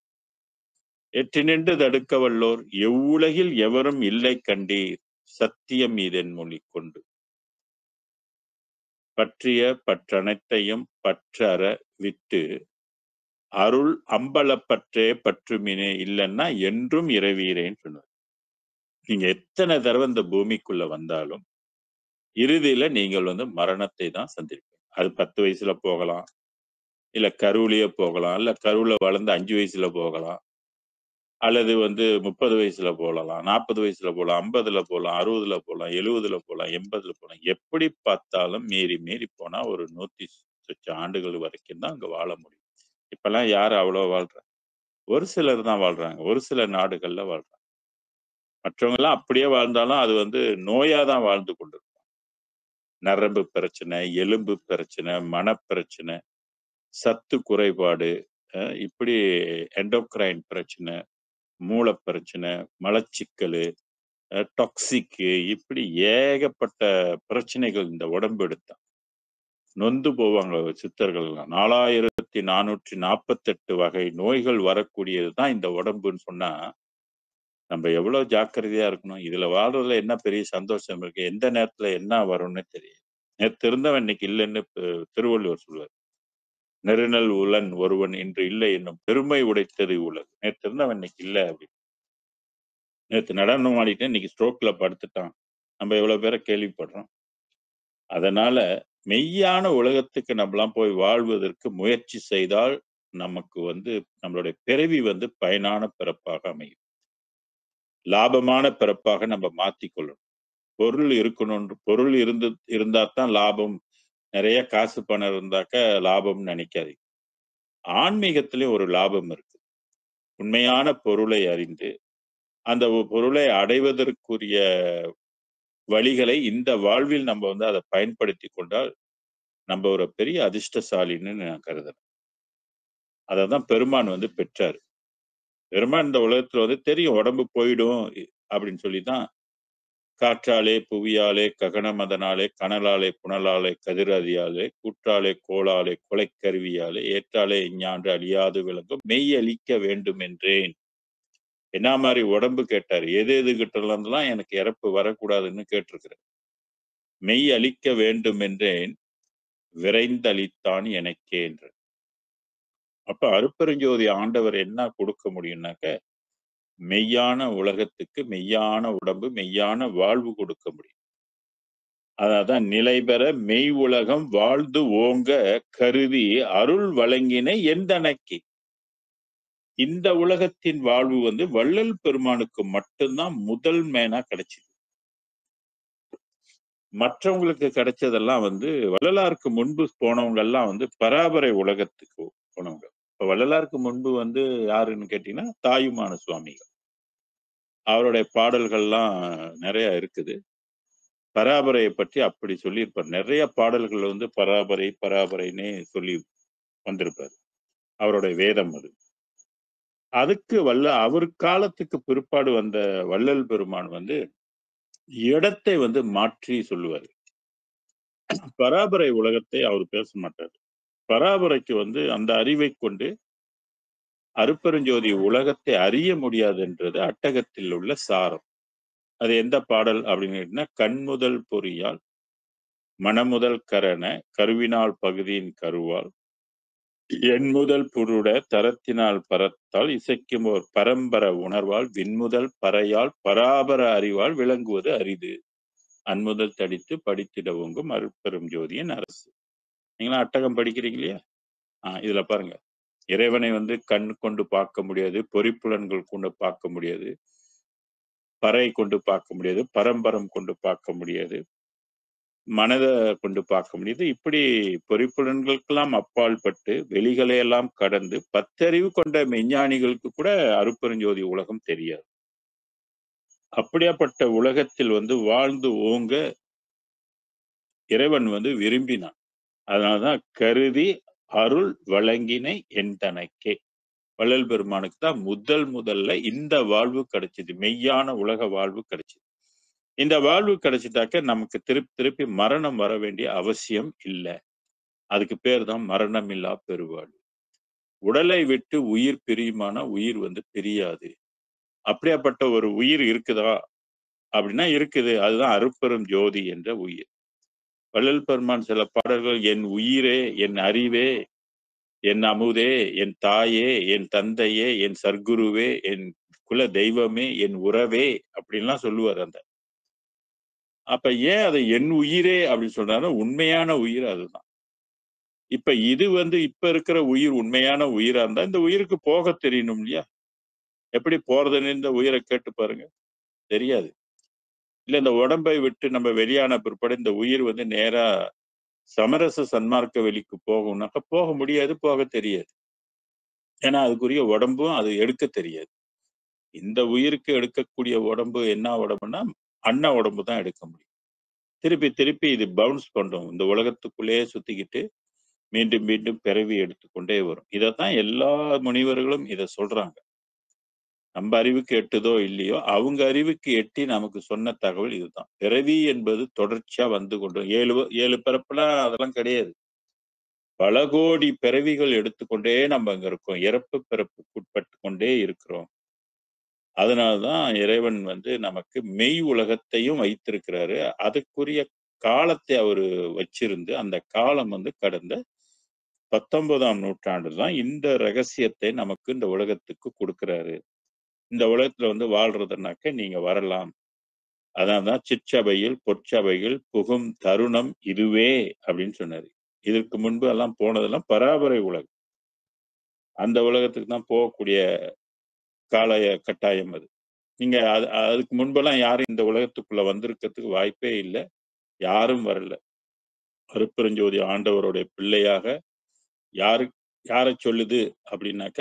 எற்றினின்று தடுக்க வல்லோர் எவ்வுலகில் எவரும் இல்லை கண்டீர், சத்தியம் இதன் மொழி கொண்டு. பற்றிய பற்றனைத்தையும் பற்றற விட்டு அருள் அம்பலப்பற்றே பற்றுமினே இல்லைன்னா என்றும் இறைவீரேன்னு சொன்னார். நீங்க எத்தனை தடவை இந்த பூமிக்குள்ள வந்தாலும் இறுதியில நீங்கள் மரணத்தை தான் சந்திப்பீங்க. அது 10 வயசுல போகலாம், இல்ல கருவிலேயே போகலாம், இல்ல கருவுல வளர்ந்து 5 வயசுல போகலாம், அல்லது 30 வயசுல போகலாம், 40 வயசுல போகலாம், 50ல போகலாம், 60ல போகலாம், 70ல போகலாம், 80ல போகலாம். எப்படி பார்த்தாலும் மீறி மீறி போனா ஒரு 100 ஆண்டுகள் வரைக்கும் தான் அங்க வாழ முடியும். இப்பல்லாம் யாரு அவ்வளவு வாழ்றா? ஒரு சிலர் தான் வாழ்றாங்க. ஒரு சில நாடுகள்ல வாழ்றாங்க. மற்றவங்க எல்லாம் அப்படியே வாழ்ந்தாலும் அது நோயா தான் வாழ்ந்து கொண்டிருக்கும். நரம்பு பிரச்சனை, எலும்பு பிரச்சனை, மனப்பிரச்சனை, சத்து குறைபாடு, இப்படி எண்டோக்ரைன் பிரச்சனை, மூளை பிரச்சனை, மலச்சிக்கலு, டாக்ஸிக்கு இப்படி ஏகப்பட்ட பிரச்சனைகள் இந்த உடம்பு எடுத்தா. நொந்து போவாங்க சித்தர்கள்லாம். 4448 வகை நோய்கள் வரக்கூடியது தான் இந்த உடம்புன்னு சொன்னா, நம்ம எவ்வளவு ஜாக்கிரதையா இருக்கணும். இதுல வாழ்றதுல என்ன பெரிய சந்தோஷம் இருக்கு? எந்த நேரத்துல என்ன வரும்னு தெரியும். நேத்து இருந்தவன் இன்னைக்கு இல்லைன்னு திருவள்ளுவர் சொல்லுவார். நெருநல் உளன் ஒருவன் இன்று இல்லை என்னும் பெருமை உடைத்தது உலகு. நேத்து இருந்தவன் இன்னைக்கு இல்ல அப்படின்னு. நேத்து நடனம் ஆடிட்டு இன்னைக்கு ஸ்ட்ரோக்ல படுத்துட்டான். நம்ம எவ்வளவு பேரை கேள்விப்படுறோம். அதனால மெய்யான உலகத்துக்கு நம்மலாம் போய் வாழ்வதற்கு முயற்சி செய்தால் நமக்கு நம்மளுடைய பிறவி பயனான பிறப்பாக அமையும். லாபமான பிறப்பாக நம்ம மாத்திக்கொள்ளணும். பொருள் இருக்கணும். பொருள் இருந்தா தான் லாபம். நிறைய காசு பணம் இருந்தாக்க லாபம்னு நினைக்காதீங்க. ஆன்மீகத்திலே ஒரு லாபம் இருக்கு. உண்மையான பொருளை அறிந்து அந்த பொருளை அடைவதற்குரிய வழிகளை இந்த வாழ்வில் நம்ம அதை பயன்படுத்தி கொண்டால் நம்ம ஒரு பெரிய அதிர்ஷ்டசாலின்னு நான் கருதுறேன். அததான் பெருமான் பெற்றாரு. பெருமான் இந்த உலகத்துல தெரியும் உடம்பு போயிடும் அப்படின்னு சொல்லிதான் காற்றாலே புவியாலே ககனமதனாலே கனலாலே புனலாலே கதிரதியாலே கூற்றாலே கோளாலே கொலைக்கருவியாலே ஏற்றாலே இஞ்ஞான்று அழியாது விளங்கும் மெய் அளிக்க வேண்டும் என்றேன். என்ன மாதிரி உடம்பு கேட்டாரு. எது எது கிட்டலாம் எனக்கு இறப்பு வரக்கூடாதுன்னு கேட்டிருக்கிறேன். மெய் அளிக்க வேண்டும் என்றேன் விரைந்தளித்தான் எனக்கே என்று. அப்ப அருட்பெருஞ்சோதி ஆண்டவர் என்ன கொடுக்க முடியும்னாக்க மெய்யான உலகத்துக்கு மெய்யான உடம்பு மெய்யான வாழ்வு கொடுக்க முடியும். அதான் நிலை பெற மெய் உலகம் வாழ்ந்து ஓங்க கருதி அருள் வழங்கின எந்தனக்கு. இந்த உலகத்தின் வாழ்வு வள்ளல் பெருமானுக்கு மட்டும்தான் முதல் மேனா கிடைச்சது. மற்றவங்களுக்கு கிடைச்சதெல்லாம் வள்ளலாருக்கு முன்பு போனவங்க எல்லாம் பராபரை உலகத்துக்கு போனவங்க. இப்ப வள்ளலாருக்கு முன்பு யாருன்னு கேட்டீங்கன்னா தாயுமான சுவாமிகள். அவருடைய பாடல்கள்லாம் நிறைய இருக்குது. பராபரையை பற்றி அப்படி சொல்லியிருப்பார். நிறைய பாடல்கள் பராபரை பராபரைன்னே சொல்லி வந்திருப்பார். அவருடைய வேதம் அது. அதுக்கு அவர் காலத்துக்கு பிற்பாடு வந்த வள்ளல் பெருமான் இடத்தை மாற்றி சொல்லுவார். பராபரை உலகத்தை அவர் பேச மாட்டார். பராபரைக்கு அந்த அறிவை கொண்டு அருட்பெருஞ்சோதி உலகத்தை அறிய முடியாதுன்றது அட்டகத்தில் உள்ள சாரம். அது எந்த பாடல் அப்படின்னு கண்முதல் பொறியால் மனமுதல் கரண கருவினால் பகுதியின் கருவால் எண்முதல் புருட தரத்தினால் பரத்தால் இசைக்கும் ஓர் பரம்பர உணர்வால் விண்முதல் பறையால் பராபர அறிவால் விளங்குவது அரிது. அன்முதல் தடித்து படித்திடவங்கும் அருட்பெரும் ஜோதியின் அரசு. நீங்களா அட்டகம் படிக்கிறீங்க இல்லையா? இதுல பாருங்க. இறைவனை கண் கொண்டு பார்க்க முடியாது, பொறிப்புலன்கள் கொண்டு பார்க்க முடியாது, பறை கொண்டு பார்க்க முடியாது, பரம்பரம் கொண்டு பார்க்க முடியாது, மனதை கொண்டு பார்க்க முடியுது. இப்படி பொறிப்புலன்களுக்கெல்லாம் அப்பால் பட்டு வெளிகளை எல்லாம் கடந்து பத்தறிவு கொண்ட மெஞ்ஞானிகளுக்கு கூட அருட்பெருஞ்சோதி உலகம் தெரியாது. அப்படியாப்பட்ட உலகத்தில் வாழ்ந்து ஓங்க இறைவன் விரும்பினான். அதனாலதான் கருதி அருள் வழங்கினை எந்தனக்கே. வள்ளல் பெருமானுக்கு தான் முதல்ல இந்த வாழ்வு கிடைச்சது. மெய்யான உலக வாழ்வு கிடைச்சது. இந்த வாழ்வு கிடைச்சிட்டாக்க நமக்கு திருப்பி மரணம் வர வேண்டிய அவசியம் இல்லை. அதுக்கு பேர் தான் மரணம் இல்லா பெருவாழ்வு. உடலை விட்டு உயிர் பிரியுமானா உயிர் பிரியாது. அப்படியாப்பட்ட ஒரு உயிர் இருக்குதா அப்படின்னா இருக்குது. அதுதான் அருட்பெரும் ஜோதி என்ற உயிர். வள்ளல் பெருமான் சில பாடல்கள் என் உயிரே என் அறிவே என் அமுதே, என் தாயே, என் தந்தையே, என் சர்க்குருவே, என் குல தெய்வமே, என் உறவே அப்படின்லாம் சொல்லுவார் அந்த. அப்ப ஏன் அதை என் உயிரே அப்படின்னு சொல்றாரு? உண்மையான உயிர் அதுதான். இப்ப இது வந்து இப்ப இருக்கிற உயிர் உண்மையான உயிரா இருந்தா, இந்த உயிருக்கு போக தெரியணும் இல்லையா? எப்படி போறதுன்னு இந்த உயிர கேட்டு பாருங்க. தெரியாது. இல்ல இந்த உடம்பை விட்டு நம்ம வெளியான பிற்பாடு இந்த உயிர் வந்து நேரா சமரச சன்மார்க்க வெளிக்கு போகும்னாக்கா போக முடியாது, போக தெரியாது. ஏன்னா அதுக்குரிய உடம்பும் அது எடுக்க தெரியாது. இந்த உயிருக்கு எடுக்கக்கூடிய உடம்பு என்ன உடம்புன்னா, அன்ன உடம்பு தான் எடுக்க முடியும். திருப்பி திருப்பி இது பவுன்ஸ் பண்றோம். இந்த உலகத்துக்குள்ளேயே சுத்திக்கிட்டு மீண்டும் மீண்டும் பிறவி எடுத்துக்கொண்டே வரும். இதத்தான் எல்லா முனிவர்களும் இத சொல்றாங்க. நம்ம அறிவுக்கு எட்டுதோ இல்லையோ, அவங்க அறிவுக்கு எட்டி நமக்கு சொன்ன தகவல் இதுதான். பிறவி என்பது தொடர்ச்சியா வந்து கொண்டு 7 பிறப்புலாம் அதெல்லாம் கிடையாது. பல கோடி பிறவிகள் எடுத்துக்கொண்டே நம்ம அங்க இருக்கோம். இறப்பு, பிறப்புக்கு உட்பட்டு கொண்டே இருக்கிறோம். அதனால தான் இறைவன் வந்து நமக்கு மெய் உலகத்தையும் வைத்திருக்கிறாரு. அதுக்குரிய காலத்தை அவரு வச்சிருந்து, அந்த காலம் வந்து கடந்த 19ஆம் நூற்றாண்டு தான் இந்த ரகசியத்தை நமக்கு இந்த உலகத்துக்கு குடுக்குறாரு. இந்த உலகத்துல வந்து வாழ்றதுனாக்க நீங்க வரலாம். அதனால தான் சிற்றபையில், பொற்சபையில் புகும் தருணம் இதுவே அப்படின்னு சொன்னாரு. இதற்கு முன்பு எல்லாம் போனதெல்லாம் பராபரை உலகம். அந்த உலகத்துக்கு தான் போகக்கூடிய கட்டாயம் அது. நீங்க அதுக்கு முன்பெல்லாம் யாரும் இந்த உலகத்துக்குள்ள வந்திருக்கிறதுக்கு வாய்ப்பே இல்ல. யாரும் வரல. அருட்பெருஞ்சோதி ஆண்டவருடைய பிள்ளையாக யாரு யாரச் சொல்லுது அப்படின்னாக்க,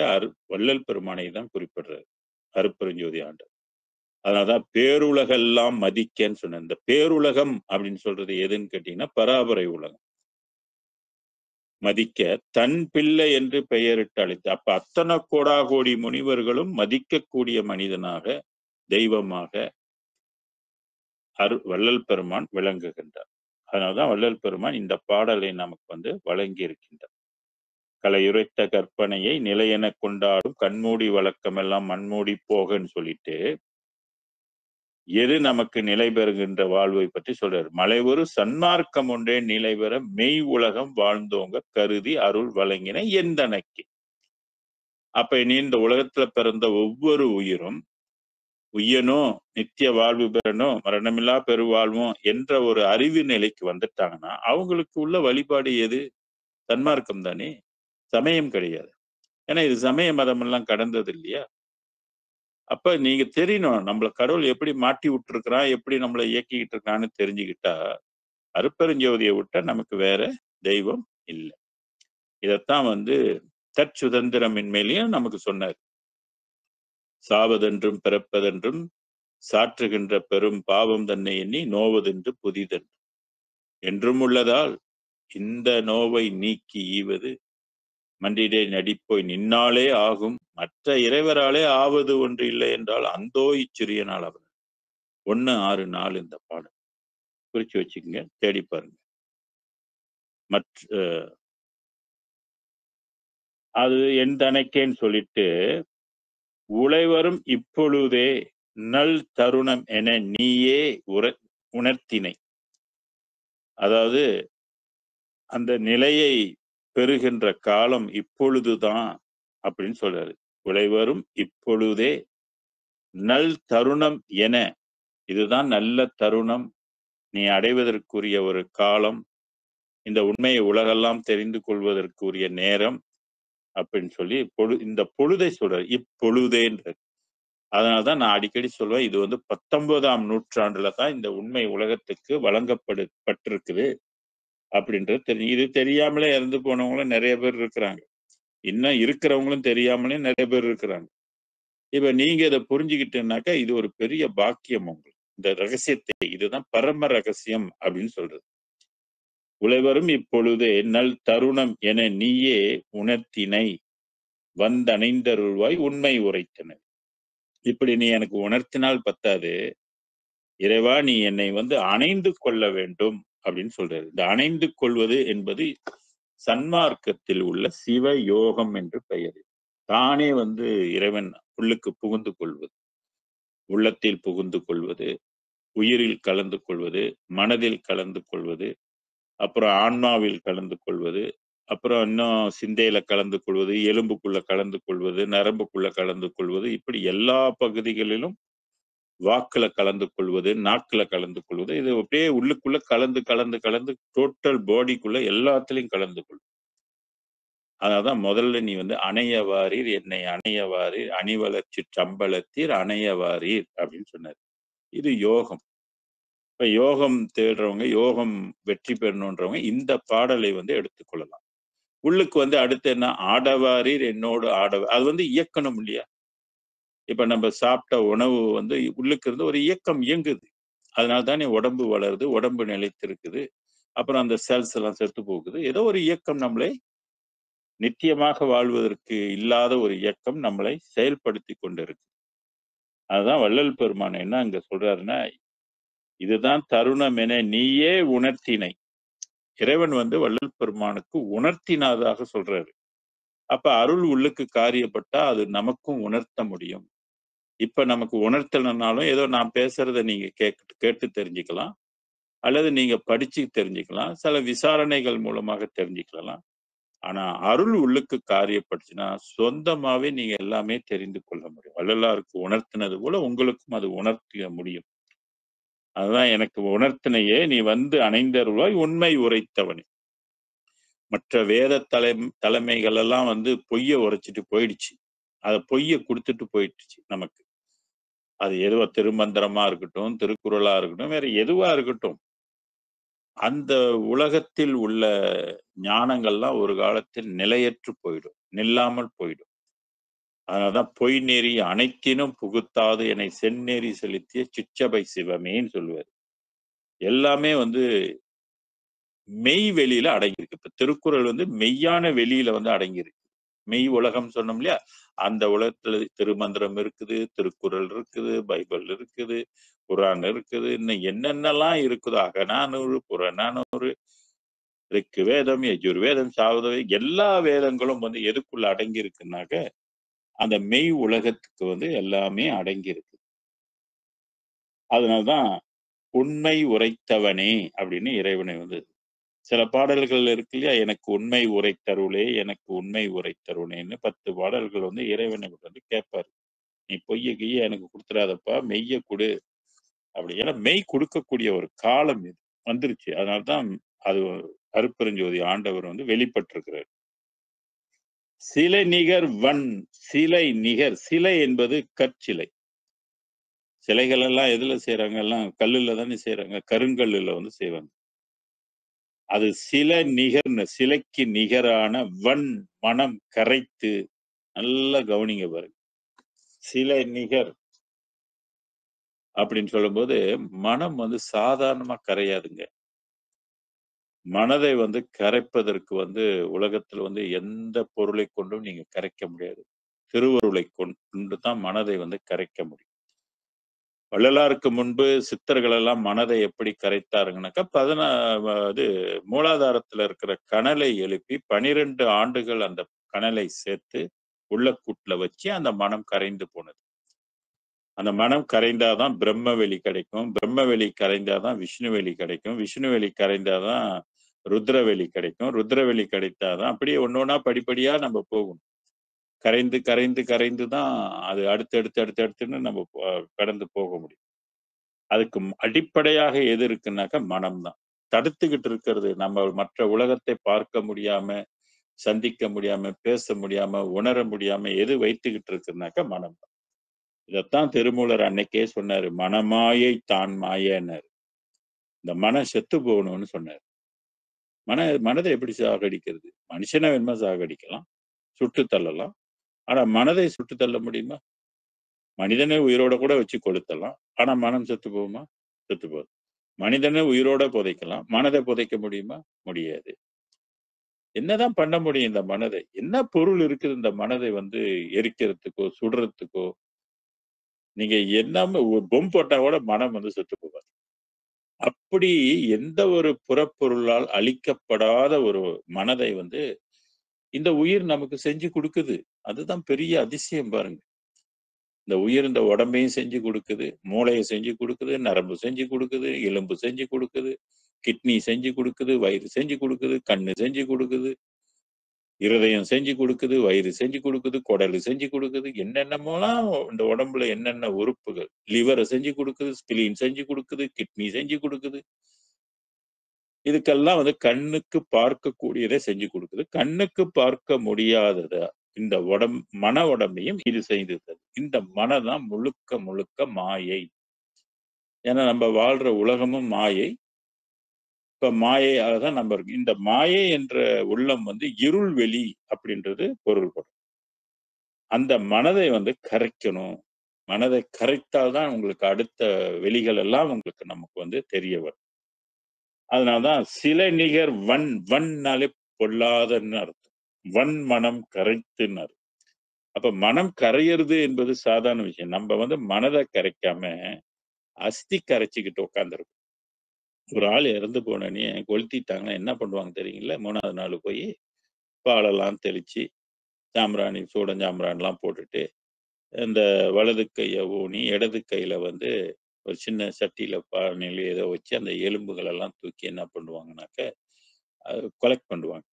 வள்ளல் பெருமானை தான் குறிப்பிடுறாரு. அருட்பெருஞ்சோதி ஆண்டவர். அதனால தான் பேருலகெல்லாம் மதிக்கன்னு சொன்னேன். இந்த பேருலகம் அப்படின்னு சொல்றது எதுன்னு கேட்டீங்கன்னா, பராபரை உலகம். மதிக்க தன் பிள்ளை என்று பெயரிட்டு அழைத்து அப்ப அத்தனை கோடாகோடி முனிவர்களும் மதிக்கக்கூடிய மனிதனாக, தெய்வமாக வள்ளல் பெருமான் விளங்குகின்றார். அதனால்தான் வள்ளல் பெருமான் இந்த பாடலை நமக்கு வந்து வழங்கி இருக்கின்றார். கலையுரைத்த கற்பனையை நிலையென கொண்டாடும் கண்மூடி வழக்கமெல்லாம் மண்மூடி போகன்னு சொல்லிட்டு, எது நமக்கு நிலை பெறுகின்ற வாழ்வை பற்றி சொல்றாரு. மலைவொரு சன்மார்க்கம் ஒன்றே நிலை பெற மெய் உலகம் வாழ்ந்தோங்க கருதி அருள் வழங்கின எந்தனக்கு. அப்ப இனி இந்த உலகத்துல பிறந்த ஒவ்வொரு உயிரும் உய்யனும் நித்திய வாழ்வு பெறணும் மரணமில்லா பெருவாழ்வும் என்ற ஒரு அறிவு நிலைக்கு வந்துட்டாங்கன்னா அவங்களுக்கு உள்ள வழிபாடு எது? சன்மார்க்கம் தானே, சமயம் கிடையாது. ஏன்னா இது சமய மதம் எல்லாம் கடந்தது இல்லையா? அப்ப நீங்க தெரியணும் நம்மள கடவுள் எப்படி மாட்டி விட்டுருக்கிறான், எப்படி நம்மளை இயக்கிக்கிட்டு இருக்கான்னு தெரிஞ்சுக்கிட்டா அருட்பெருஞ்சோதியை விட்டா நமக்கு வேற தெய்வம் இல்லை. இதத்தான் வந்து தற்சுதந்திரமின்மையிலையும் நமக்கு சொன்னார். சாவதென்றும் பிறப்பதென்றும் சாற்றுகின்ற பெரும் பாவம் தன்னை எண்ணி நோவதென்று புதிதென்று என்றும் உள்ளதால் இந்த நோவை நீக்கி ஈவது மன்றிடை நடிப்போய் நின்னாலே ஆகும் மற்ற இறைவராலே ஆவது ஒன்று இல்லை என்றால் அந்தோ இச்சிறிய நாள் அவர் 1:6-4 இந்த பாடல் குறிச்சு வச்சுக்கோங்க, தேடி பாருங்க. மற்ற அது என் தனக்கேன்னு சொல்லிட்டு உழைவரும் இப்பொழுதே நல் தருணம் என நீயே உணர்த்தினை. அதாவது அந்த நிலையை பெறுகின்ற காலம் இப்பொழுதுதான் அப்படின்னு சொல்றாரு. உழைவரும் இப்பொழுதே நல் தருணம் என, இதுதான் நல்ல தருணம், நீ அடைவதற்குரிய ஒரு காலம், இந்த உண்மையை உலகெல்லாம் தெரிந்து கொள்வதற்குரிய நேரம் அப்படின்னு சொல்லி இந்த பொழுதை சொல்றாரு. இப்பொழுதேன்ற. அதனாலதான் நான் அடிக்கடி சொல்வேன், இது வந்து 19ஆம் நூற்றாண்டுல தான் இந்த உண்மை உலகத்துக்கு வழங்கப்பட்டிருக்குது அப்படின்றது தெரியும். இது தெரியாமலே இறந்து போனவங்களும் நிறைய பேர் இருக்கிறாங்க. இன்னும் இருக்கிறவங்களும் தெரியாமலே நிறைய பேர் இருக்கிறாங்க. இப்ப நீங்க இதை புரிஞ்சுக்கிட்டீங்கன்னாக்கா இது ஒரு பெரிய பாக்கியம் உங்களுக்கு. இந்த ரகசியத்தை இதுதான் பரம ரகசியம் அப்படின்னு சொல்றது. உழைவரும் இப்பொழுதே நல் தருணம் என நீயே உணர்த்தினை வந்தணைந்தருள்வாய் உண்மை உரைத்தன. இப்படி நீ எனக்கு உணர்த்தினால் பத்தாது, இறைவா நீ என்னை வந்து அணைந்து கொள்ள வேண்டும் அப்படின்னு சொல்றாரு. இந்த அணைந்து கொள்வது என்பது சன்மார்க்கத்தில் உள்ள சிவ யோகம் என்று பெயர். தானே வந்து இறைவன் உள்ளுக்கு புகுந்து கொள்வது, உள்ளத்தில் புகுந்து கொள்வது, உயிரில் கலந்து கொள்வது, மனதில் கலந்து கொள்வது, அப்புறம் ஆன்மாவில் கலந்து கொள்வது, அப்புறம் இன்னும் சிந்தையில கலந்து கொள்வது, எலும்புக்குள்ள கலந்து கொள்வது, நரம்புக்குள்ள கலந்து கொள்வது, இப்படி எல்லா பகுதிகளிலும் வாக்குல கலந்து கொள்வது, நாக்குல கலந்து கொள்வது. இது அப்படியே உள்ளுக்குள்ள கலந்து, கலந்து, கலந்து டோட்டல் பாடிக்குள்ள எல்லாத்துலயும் கலந்து கொள்ளும். அதனாலதான் முதல்ல நீ வந்து "அணைய வாரீர் என்னை அணைய வாரீர் அணிவளர்ச்சிச் சம்பலத்தீர் அணைய வாரீர்" அப்படின்னு சொன்னாரு. இது யோகம். இப்ப யோகம் தேடுறவங்க, யோகம் வெற்றி பெறணுன்றவங்க இந்த பாடலை வந்து எடுத்துக்கொள்ளலாம். உள்ளுக்கு வந்து அடுத்து என்ன? "ஆடவாரீர் என்னோடு அது வந்து இயக்கணும் இல்லையா? இப்ப நம்ம சாப்பிட்ட உணவு வந்து உள்ளுக்கு இருந்து ஒரு இயக்கம் இயங்குது. அதனால தானே உடம்பு வளருது, உடம்பு நிலைத்திருக்குது. அப்புறம் அந்த செல்ஸ் எல்லாம் செத்து போகுது. ஏதோ ஒரு இயக்கம் நம்மளை நித்தியமாக வாழ்வதற்கு இல்லாத ஒரு இயக்கம் நம்மளை செயல்படுத்திக் கொண்டிருக்கு. அதுதான் வள்ளல் பெருமான் என்ன அங்க சொல்றாருன்னா, "இதுதான் தருணம் என நீயே உணர்த்தினை." இறைவன் வந்து வள்ளல் பெருமானுக்கு உணர்த்தினதாக சொல்றாரு. அப்ப அருள் உள்ளுக்கு காரியப்பட்டா அது நமக்கும் உணர்த்த முடியும். இப்ப நமக்கு உணர்த்தலனாலும் ஏதோ நான் பேசுறத நீங்க கேட்டு தெரிஞ்சுக்கலாம். அல்லது நீங்க படிச்சு தெரிஞ்சுக்கலாம். சில விசாரணைகள் மூலமாக தெரிஞ்சுக்கலாம். ஆனா அருள் உள்ளுக்கு காரியப்பட்டுச்சுன்னா, சொந்தமாவே நீங்க எல்லாமே தெரிந்து கொள்ள முடியும். வள்ளலாருக்கு உணர்த்தினது போல உங்களுக்கும் அது உணர்த்த முடியும். அதுதான் எனக்கு உணர்த்தினையே நீ வந்து அணைந்தருள்வாய் உண்மை உரைத்தவனே. மற்ற வேத தலைமைகள் எல்லாம் வந்து பொய்ய உரைச்சுட்டு போயிடுச்சு. அத பொய்ய குடுத்துட்டு போயிடுச்சு நமக்கு. அது எதுவோ திருமந்திரமா இருக்கட்டும், திருக்குறளா இருக்கட்டும், வேற எதுவா இருக்கட்டும். அந்த உலகத்தில் உள்ள ஞானங்கள்லாம் ஒரு காலத்தில் நிலையற்று போயிடும். நில்லாமல் போயிடும். அதனாலதான் பொய் நெறி அனைத்தினும் புகுத்தாது என்னை செந்நெறி செலுத்திய சிற்றபை சிவமேன்னு சொல்லுவாரு. எல்லாமே வந்து மெய் வெளியில அடங்கியிருக்கு. இப்ப திருக்குறள் வந்து மெய்யான வெளியில வந்து அடங்கியிருக்கு. மெய் உலகம் சொன்னோம் இல்லையா? அந்த உலகத்துல திருமந்திரம் இருக்குது, திருக்குறள் இருக்குது, பைபிள் இருக்குது, குரான் இருக்குது. இன்னும் என்னென்னலாம் இருக்குதோ அகநானூறு, புறநானூறு, ரிக்கு வேதம், யஜுர்வேதம், சாவதவேதம் எல்லா வேதங்களும் வந்து எதுக்குள்ள அடங்கி இருக்குன்னாக்க, அந்த மெய் உலகத்துக்கு வந்து எல்லாமே அடங்கி இருக்கு. அதனாலதான் உண்மை உரைத்தவனே அப்படின்னு இறைவனை வந்து சில பாடல்கள் இருக்கு இல்லையா? எனக்கு உண்மை உரைத்தருளே, எனக்கு உண்மை உரைத்தருளேன்னு 10 பாடல்கள் வந்து இறைவனை வந்து கேட்பாரு. நீ பொய்ய கிய்ய எனக்கு குடுத்துறாதப்பா, மெய்ய குடு அப்படி. ஏன்னா மெய் கொடுக்கக்கூடிய ஒரு காலம் இது வந்துருச்சு. அதனாலதான் அது அருட்பெருஞ்சோதி ஆண்டவர் வந்து வெளிப்பட்டிருக்கிறார். சிலை நிகர் வன் சிலை நிகர் சிலை என்பது கற்சிலை. சிலைகள் எல்லாம் எதுல செய்றாங்க? எல்லாம் கல்லுல தானே செய்றாங்க. கருங்கல்லுல வந்து செய்வாங்க. அது சிலைக்கு நிகரான வன் மனம் கரைத்து நல்லா கவனிங்க பாருங்க. சிலை நிகர் அப்படின்னு சொல்லும்போது, மனம் வந்து சாதாரணமா கரையாதுங்க. மனதை வந்து கரைப்பதற்கு வந்து உலகத்துல வந்து எந்த பொருளை கொண்டும் நீங்க கரைக்க முடியாது. திருவருளை கொண்டு தான் மனதை வந்து கரைக்க முடியும். வள்ளலாருக்கு முன்பு சித்தர்கள் எல்லாம் மனதை எப்படி கரைத்தாருங்கனாக்கா, இது மூலாதாரத்துல இருக்கிற கனலை எழுப்பி 12 ஆண்டுகள் அந்த கனலை சேர்த்து உள்ள கூட்டுல வச்சு அந்த மனம் கரைந்து போனது. அந்த மனம் கரைந்தாதான் பிரம்மவெளி கிடைக்கும். பிரம்மவெளி கரைந்தாதான் விஷ்ணுவெளி கிடைக்கும். விஷ்ணுவெளி கரைந்தாதான் ருத்ரவெளி கிடைக்கும். ருத்ரவெளி கிடைத்தாதான் அப்படியே ஒண்ணொண்ணா படிப்படியா நம்ம போகணும். கரைந்து, கரைந்து, கரைந்து தான் அது அடுத்தடுத்துன்னு நம்ம கடந்து போக முடியும். அதுக்கு அடிப்படையாக எது இருக்குன்னாக்கா மனம் தான். தடுத்துக்கிட்டு இருக்கிறது நம்ம மற்ற உலகத்தை பார்க்க முடியாம, சந்திக்க முடியாம, பேச முடியாம, உணர முடியாம எது வைத்துக்கிட்டு இருக்குன்னாக்கா மனம் தான். இதத்தான் திருமூலர் அன்னைக்கே சொன்னாரு. "மனமாயை தான் மாயன்னாரு." இந்த மனம் செத்து போகணும்னு சொன்னாரு. மனதை எப்படி சாகடிக்கிறது? மனுஷன வேணுமா சாகடிக்கலாம், சுட்டு தள்ளலாம். ஆனா மனதை சுட்டு தள்ள முடியுமா? மனிதனை உயிரோட கூட வச்சு கொளுத்தலாம். ஆனா மனம் செத்து போகுமா? செத்து போகாது. மனிதனை உயிரோட புதைக்கலாம். மனதை புதைக்க முடியுமா? முடியாது. என்னதான் பண்ண முடியும் இந்த மனதை? என்ன பொருள் இருக்குது இந்த மனதை வந்து எரிக்கிறதுக்கோ, சுடுறதுக்கோ? நீங்க எல்லாமே ஒரு பொம் போட்டா கூட மனம் வந்து செத்து போகாது. அப்படி எந்த ஒரு புறப்பொருளால் அழிக்கப்படாத ஒரு மனதை வந்து இந்த உயிர் நமக்கு செஞ்சு குடுக்குது. அதுதான் பெரிய அதிசயம் பாருங்க. இந்த உயிர் இந்த உடம்பையும் செஞ்சு குடுக்குது, மூளைய செஞ்சு குடுக்குது, நரம்பு செஞ்சு குடுக்குது, எலும்பு செஞ்சு குடுக்குது, கிட்னி செஞ்சு குடுக்குது, வயிறு செஞ்சு குடுக்குது, கண்ணு செஞ்சு குடுக்குது. இருதயம் செஞ்சு கொடுக்குது, வயிறு செஞ்சு கொடுக்குது, குடலு செஞ்சு கொடுக்குது. என்னென்னமோலாம் இந்த உடம்புல என்னென்ன உறுப்புகள். லிவர செஞ்சு கொடுக்குது, ஸ்பிளீன் செஞ்சு கொடுக்குது, கிட்னி செஞ்சு கொடுக்குது. இதுக்கெல்லாம் வந்து கண்ணுக்கு பார்க்கக்கூடியதை செஞ்சு கொடுக்குது. கண்ணுக்கு பார்க்க முடியாதத இந்த மன உடம்பையும் இது செய்து தருது. இந்த மனம் தான் முழுக்க முழுக்க மாயை. ஏன்னா நம்ம வாழ்ற உலகமும் மாயை. இப்ப மாயையாக தான் நம்ம இருக்கு. இந்த மாயை என்ற உள்ளம் வந்து இருள் வெளி அப்படின்றது பொருள்படும். அந்த மனதை வந்து கரைக்கணும். மனதை கரைத்தால் தான் உங்களுக்கு அடுத்த வெளிகள் எல்லாம் உங்களுக்கு நமக்கு வந்து தெரிய வரும். அதனால தான் சிலை நிகர் வன்னாலே பொல்லாதன்னு அர்த்தம். மனம் கரைத்துன்னு அர்த்தம். அப்ப மனம் கரையிறது என்பது சாதாரண விஷயம். நம்ம வந்து மனத கரைக்காம, அஸ்தி கரைச்சுக்கிட்டு உட்கார்ந்திருக்கோம். ஒரு ஆள் இறந்து போனோனே கொளுத்திட்டாங்கன்னா என்ன பண்ணுவாங்க தெரியுங்களா? 3வது நாள் போயி பாலெல்லாம் தெளிச்சு, சாம்பிராணி சூடஞ்சாம்பிராணிலாம் போட்டுட்டு, இந்த வலது கைய ஊனி, இடது கையில வந்து ஒரு சின்ன சட்டியில பானையில ஏதோ வச்சு அந்த எலும்புகள் எல்லாம் தூக்கி என்ன பண்ணுவாங்கனாக்க, கலெக்ட் பண்ணுவாங்க.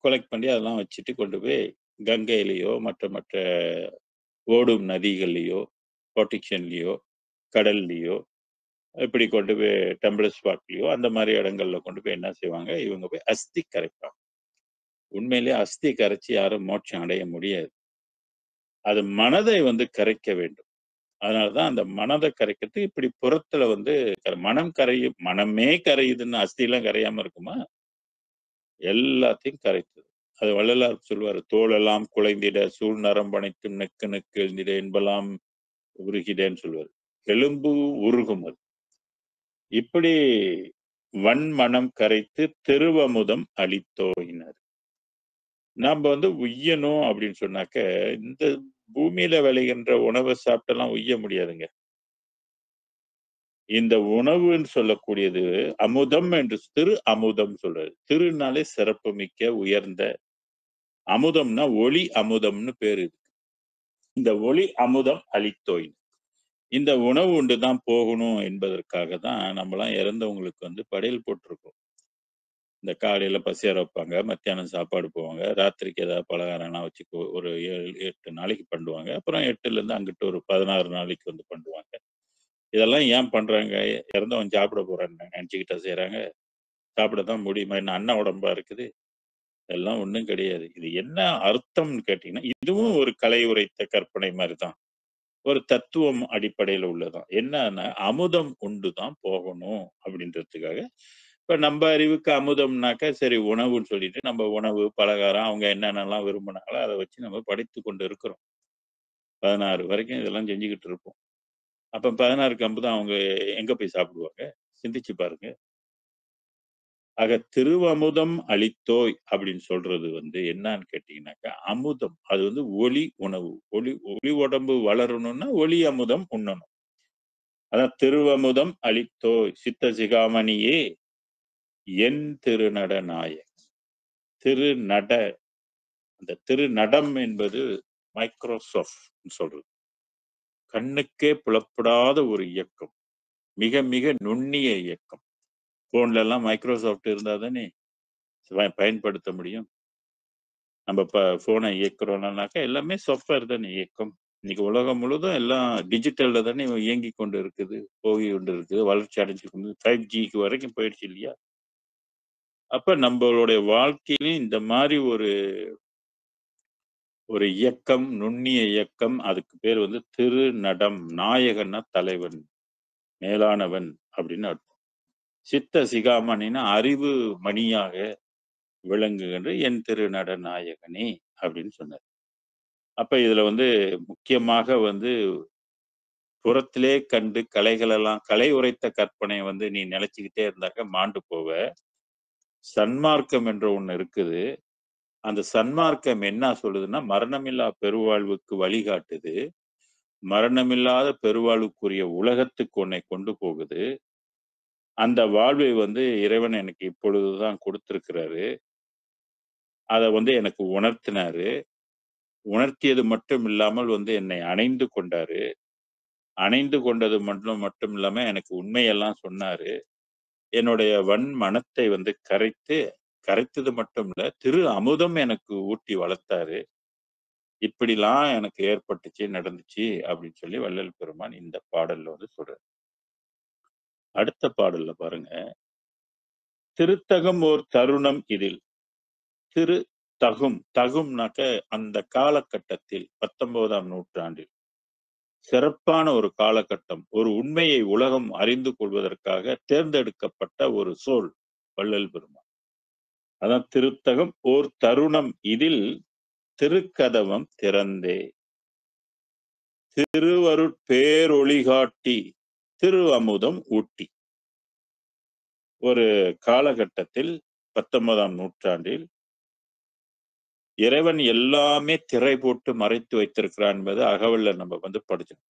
கலெக்ட் பண்ணி அதெல்லாம் வச்சுட்டு கொண்டு போய் கங்கையிலயோ, மற்ற மற்ற ஓடும் நதிகள்லயோ, பொட்டிக்ஷன்லயோ, கடல்லயோ, இப்படி கொண்டு போய் டெம்பிள் ஸ்பாட்லயோ அந்த மாரி இடங்கள்ல கொண்டு போய் என்ன செய்வாங்க, இவங்க போய் அஸ்தி கரைப்பாங்க. உண்மையிலேயே அஸ்தி கரைச்சு யாரும் மோட்சம் அடைய முடியாது. அது மனதை வந்து கரைக்க வேண்டும். அதனால தான் அந்த மனத கரைக்கிறதுக்கு இப்படி புறத்துல வந்து மனம் கரையும். மனமே கரையுதுன்னு அஸ்திலாம் கரையாம இருக்குமா? எல்லாத்தையும் கரைத்தது. அது வள்ளலார் சொல்வாரு, "தோலெல்லாம் குலைந்திட சூழ் நரம்பனைத்தும் நெக்கு நெக்கு எழுந்திட என்பலாம் உருகிடேன்னு" சொல்வாரு. எலும்பு உருகும் அது. இப்படி வன்மனம் கரைத்து திருவமுதம் அளித்தோயினார். நாம வந்து உய்யணும் அப்படின்னு சொன்னாக்க, இந்த பூமியில விளைகின்ற உணவ சாப்பிட்டெல்லாம் உய்ய முடியாதுங்க. இந்த உணவுன்னு சொல்லக்கூடியது அமுதம் என்று திரு அமுதம் சொல்றாரு. திருனாலே சிறப்புமிக்க, உயர்ந்த. அமுதம்னா ஒளி அமுதம்னு பேரு இதுக்கு. இந்த ஒளி அமுதம் அளித்தோய். இந்த உணவு உண்டு தான் போகணும் என்பதற்காக தான் நம்மலாம் இறந்தவங்களுக்கு வந்து படையல் போட்டிருக்கோம். இந்த காலையில பசியார வைப்பாங்க, மத்தியானம் சாப்பாடு போவாங்க, ராத்திரிக்கு ஏதாவது பலகாரம்லாம் வச்சு ஒரு 7, 8 நாளைக்கு பண்ணுவாங்க. அப்புறம் 8லேருந்து அங்கிட்டு ஒரு 16 நாளைக்கு வந்து பண்ணுவாங்க. இதெல்லாம் ஏன் பண்றாங்க? இறந்தவன் சாப்பிட போறான்னு நினைச்சுக்கிட்டா செய்றாங்க? சாப்பிட தான் முடியுமா? என்ன அன்ன உடம்பா இருக்குது? இதெல்லாம் ஒண்ணும் கிடையாது. இது என்ன அர்த்தம்னு கேட்டீங்கன்னா, இதுவும் ஒரு கலை உரைத்த கற்பனை மாரி தான். ஒரு தத்துவம் அடிப்படையில உள்ளதுதான். என்னன்னா, அமுதம் உண்டு தான் போகணும் அப்படின்றதுக்காக, இப்ப நம்ப அறிவுக்கு அமுதம்னாக்க, சரி உணவுன்னு சொல்லிட்டு நம்ம உணவு, பலகாரம் அவங்க என்னென்னலாம் விரும்புனாங்களோ, அத வச்சு நம்ம படைத்துக் கொண்டு இருக்கிறோம். 16 வரைக்கும் இதெல்லாம் செஞ்சுகிட்டு இருப்போம். அப்ப 16க்கு அம்புதான் அவங்க எங்க போய் சாப்பிடுவாங்க? சிந்திச்சு பாருங்க. ஆக திருவமுதம் அளித்தோய் அப்படின்னு சொல்றது வந்து என்னான்னு கேட்டீங்கன்னாக்கா, அமுதம். அது வந்து ஒளி உணவு. ஒளி ஒளி உடம்பு வளரணும்னா ஒளி அமுதம் உண்ணணும். அதான் திருவமுதம் அளித்தோய் சித்த சிகாமணியே என் திருநட நாயகன். திருநட அந்த திருநடம் என்பது மைக்ரோசாஃப்ட் சொல்றது. கண்ணுக்கே புலப்படாத ஒரு இயக்கம். மிக மிக நுண்ணிய இயக்கம். போன்ல எல்லாம் மைக்ரோசாஃப்ட் இருந்தா தானே பயன்படுத்த முடியும். நம்ம போனை இயக்குறோம்னாக்கா எல்லாமே சாஃப்ட்வேர் தானே இயக்கம். இன்னைக்கு உலகம் முழுதும் எல்லாம் டிஜிட்டல்ல தானே இயங்கிக் கொண்டு இருக்குது, போய் கொண்டு இருக்குது, வளர்ச்சி அடைஞ்சு கொண்டு 5Gக்கு வரைக்கும் போயிடுச்சு இல்லையா? அப்ப நம்மளுடைய வாழ்க்கையிலும் இந்த மாதிரி ஒரு ஒரு இயக்கம், நுண்ணிய இயக்கம். அதுக்கு பேர் வந்து திருநடம். நாயகன்னா தலைவன், மேலானவன் அப்படின்னு அர்த்தம். சித்த சிகாமணின்னா அறிவு மணியாக விளங்குகின்ற என் திருநட நாயகனே அப்படின்னு சொன்னார். அப்ப இதுல வந்து முக்கியமாக வந்து புறத்திலே கண்டு கலைகளெல்லாம் கலை உரைத்த கற்பனை வந்து நீ நிலைச்சுக்கிட்டே இருந்தாக்க மாண்டு போவ. சன்மார்க்கம் என்ற ஒண்ணு இருக்குது. அந்த சன்மார்க்கம் என்ன சொல்லுதுன்னா, மரணமில்லா பெருவாழ்வுக்கு வழிகாட்டுது. மரணமில்லாத பெருவாழ்வுக்குரிய உலகத்துக்கு உன்னை கொண்டு போகுது. அந்த வாழ்வை வந்து இறைவன் எனக்கு இப்பொழுதுதான் கொடுத்திருக்கிறாரு. அத வந்து எனக்கு உணர்த்தினாரு. உணர்த்தியது மட்டும் இல்லாமல் வந்து என்னை அணைந்து கொண்டாரு. அணைந்து கொண்டது மட்டும் மட்டும் இல்லாம எனக்கு உண்மையெல்லாம் சொன்னாரு. என்னுடைய மனத்தை வந்து கரைத்து, கரைத்தது மட்டும் இல்ல, திரு அமுதம் எனக்கு ஊட்டி வளர்த்தாரு. இப்படிலாம் எனக்கு ஏற்பட்டுச்சு, நடந்துச்சு அப்படின்னு சொல்லி வள்ளல் பெருமான் இந்த பாடல்ல வந்து சொல்றாரு. அடுத்த பாடல்ல பாருங்க. திருத்தகம் ஓர் தருணம் இதில். தகும்னாக்க அந்த காலகட்டத்தில் 19ஆம் நூற்றாண்டில் சிறப்பான ஒரு காலகட்டம். ஒரு உண்மையை உலகம் அறிந்து கொள்வதற்காக தேர்ந்தெடுக்கப்பட்ட ஒரு சொல் வள்ளல் பெருமான். அதான் திருத்தகம் ஓர் தருணம் இதில் திருக்கதவம் திறந்தே திருவருட்பேரொளிகாட்டி திரு அமுதம் ஊட்டி. ஒரு காலகட்டத்தில் 19ஆம் நூற்றாண்டில் இறைவன் எல்லாமே திரை போட்டு மறைத்து வைத்திருக்கிறான் என்பது அகவல்ல நம்ம வந்து படிச்சோம்.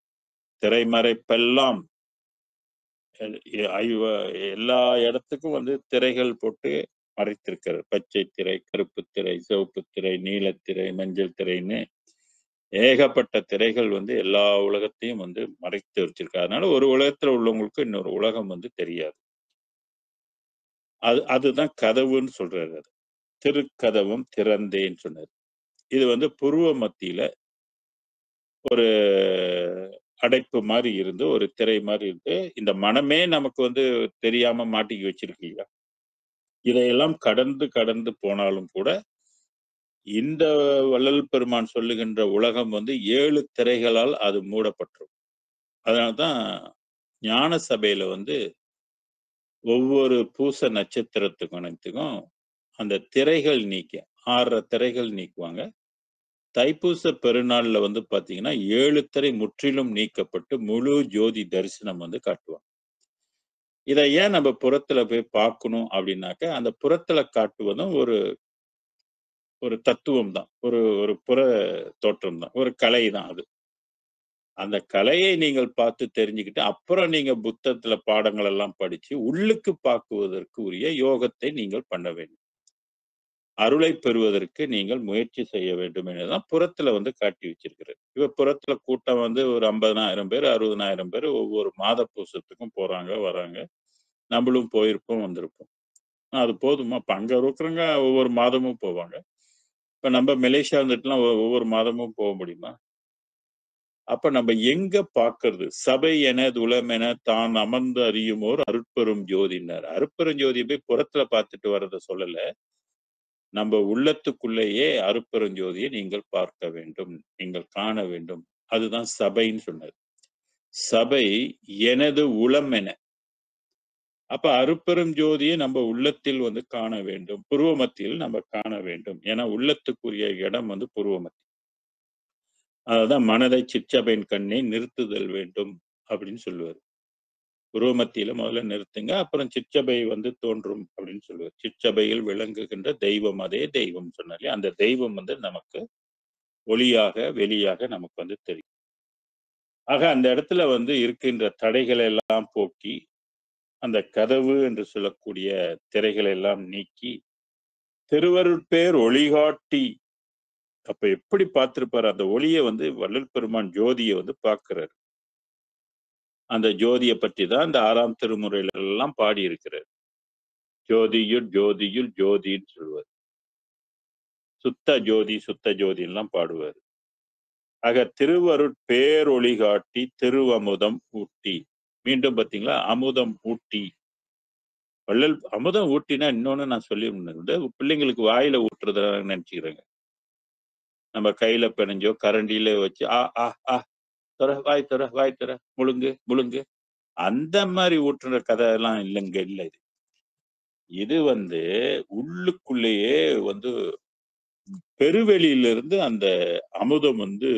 திரைமறைப்பெல்லாம் எல்லா இடத்துக்கும் வந்து திரைகள் போட்டு மறைத்திருக்கிறார். பச்சை திரை, கருப்பு திரை, சிவப்பு திரை, நீலத்திரை, மஞ்சள் திரைன்னு ஏகப்பட்ட திரைகள் வந்து எல்லா உலகத்தையும் வந்து மறைத்து வச்சிருக்காரு. அதனால ஒரு உலகத்துல உள்ளவங்களுக்கு இன்னொரு உலகம் வந்து தெரியாது. அதுதான் கதவுன்னு சொல்றாரு. அது திருக்கதவும் திறந்தேன்னு சொன்னார். இது வந்து புருவ மத்தியில ஒரு அடைப்பு மாதிரி இருந்து, ஒரு திரை மாதிரி இருந்து, இந்த மனமே நமக்கு வந்து தெரியாம மாட்டிக்கி வச்சிருக்கீங்க. இதையெல்லாம் கடந்து கடந்து போனாலும் கூட இந்த வள்ளல் பெருமான் சொல்லுகின்ற உலகம் வந்து 7 திரைகளால் அது மூடப்பட்டிரும். அதனால்தான் ஞான சபையில வந்து ஒவ்வொரு பூச நட்சத்திரத்துக்கும் அனைத்துக்கும் அந்த திரைகள் நீக்க 6 திரைகள் நீக்குவாங்க. தைப்பூச பெருநாள்ல வந்து பாத்தீங்கன்னா 7 திரை முற்றிலும் நீக்கப்பட்டு முழு ஜோதி தரிசனம் வந்து காட்டுவாங்க. இதை ஏன் நம்ம புறத்துல போய் பார்க்கணும் அப்படின்னாக்க, அந்த புறத்துல காட்டுவதும் ஒரு ஒரு தத்துவம் தான். ஒரு ஒரு புற தோற்றம் தான். ஒரு கலை தான் அது. அந்த கலையை நீங்கள் பார்த்து தெரிஞ்சுக்கிட்டு, அப்புறம் நீங்க புத்தகத்துல பாடங்கள் எல்லாம் படிச்சு, உள்ளுக்கு பார்க்குவதற்கு உரிய யோகத்தை நீங்கள் பண்ண வேண்டும். அருளை பெறுவதற்கு நீங்கள் முயற்சி செய்ய வேண்டும் என்றுதான் புறத்துல வந்து காட்டி வச்சிருக்கிறது. இப்ப புறத்துல கூட்டம் வந்து ஒரு 50,000 பேர், 60,000 பேர் ஒவ்வொரு மாத பூசத்துக்கும் போறாங்க, வராங்க. நம்மளும் போயிருப்போம், வந்திருப்போம். அது போதுமா? இப்ப அங்க இருக்கிறவங்க ஒவ்வொரு மாதமும் போவாங்க. இப்ப நம்ம மலேசியா வந்துட்டுலாம் ஒவ்வொரு மாதமும் போக முடியுமா? அப்ப நம்ம எங்க பார்க்கிறது? சபை எனதுளமென தான் அமர்ந்து அறியுமோர் அருட்பெரும் ஜோதின்னாரு. அருட்பெரும் ஜோதிய போய் புறத்துல பார்த்துட்டு வர்றத சொல்லல. நம்ம உள்ளத்துக்குள்ளேயே அருட்பெரும் ஜோதியை நீங்கள் பார்க்க வேண்டும். நீங்கள் காண வேண்டும். அதுதான் சபைன்னு சொன்னாரு. சபை எனது உளம் என. அப்ப அருட்பெரும் ஜோதியை நம்ம உள்ளத்தில் வந்து காண வேண்டும். புருவ மத்தியில் நம்ம காண வேண்டும். ஏன்னா உள்ளத்துக்குரிய இடம் வந்து புருவ மத்தி. அதுதான் மனதை சிற்றபையின் கண்ணே நிறுத்துதல் வேண்டும் அப்படின்னு சொல்லுவாரு. புருவ மத்தியில முதல்ல நிறுத்துங்க. அப்புறம் சிற்றபை வந்து தோன்றும் அப்படின்னு சொல்லுவாரு. சிற்றபையில் விளங்குகின்ற தெய்வம் அதே தெய்வம் சொன்னாலே, அந்த தெய்வம் வந்து நமக்கு ஒளியாக, வெளியாக நமக்கு வந்து தெரியும். ஆக அந்த இடத்துல வந்து இருக்கின்ற தடைகளை எல்லாம் போக்கி, அந்த கதவு என்று சொல்லக்கூடிய திரைகளை எல்லாம் நீக்கி, திருவருட்பேர் ஒளிகாட்டி அப்ப எப்படி பார்த்திருப்பாரு? அந்த ஒளிய வந்து வள்ளல் பெருமான் ஜோதிய வந்து பார்க்கிறாரு. அந்த ஜோதிய பற்றி தான் இந்த 6ஆம் திருமுறையில எல்லாம் பாடியிருக்கிறார். ஜோதியுள் ஜோதியுள் ஜோதின்னு சொல்லுவார். சுத்த ஜோதி, சுத்த ஜோதின்லாம் பாடுவாரு. ஆக திருவருட்பேரொளி காட்டி திருவமுதம் ஊட்டி. மீண்டும் பார்த்தீங்களா? அமுதம் ஊட்டி. வள்ளல் அமுதம் ஊட்டினா இன்னொன்னு நான் சொல்லியிருந்தேன். இந்த பிள்ளைங்களுக்கு வாயில ஊட்டுறத நினைச்சுக்கிறேங்க. நம்ம கையில பெனஞ்சோ, கரண்டியில வச்சு தொற, வாய் தொற, வாய் தொற, முழுங்கு, முழுங்கு. அந்த மாரி ஊட்டுற கதையெல்லாம் இல்லங்க இல்ல இது. இது வந்து உள்ளுக்குள்ளேயே வந்து பெருவெளியிலிருந்து அந்த அமுதம் வந்து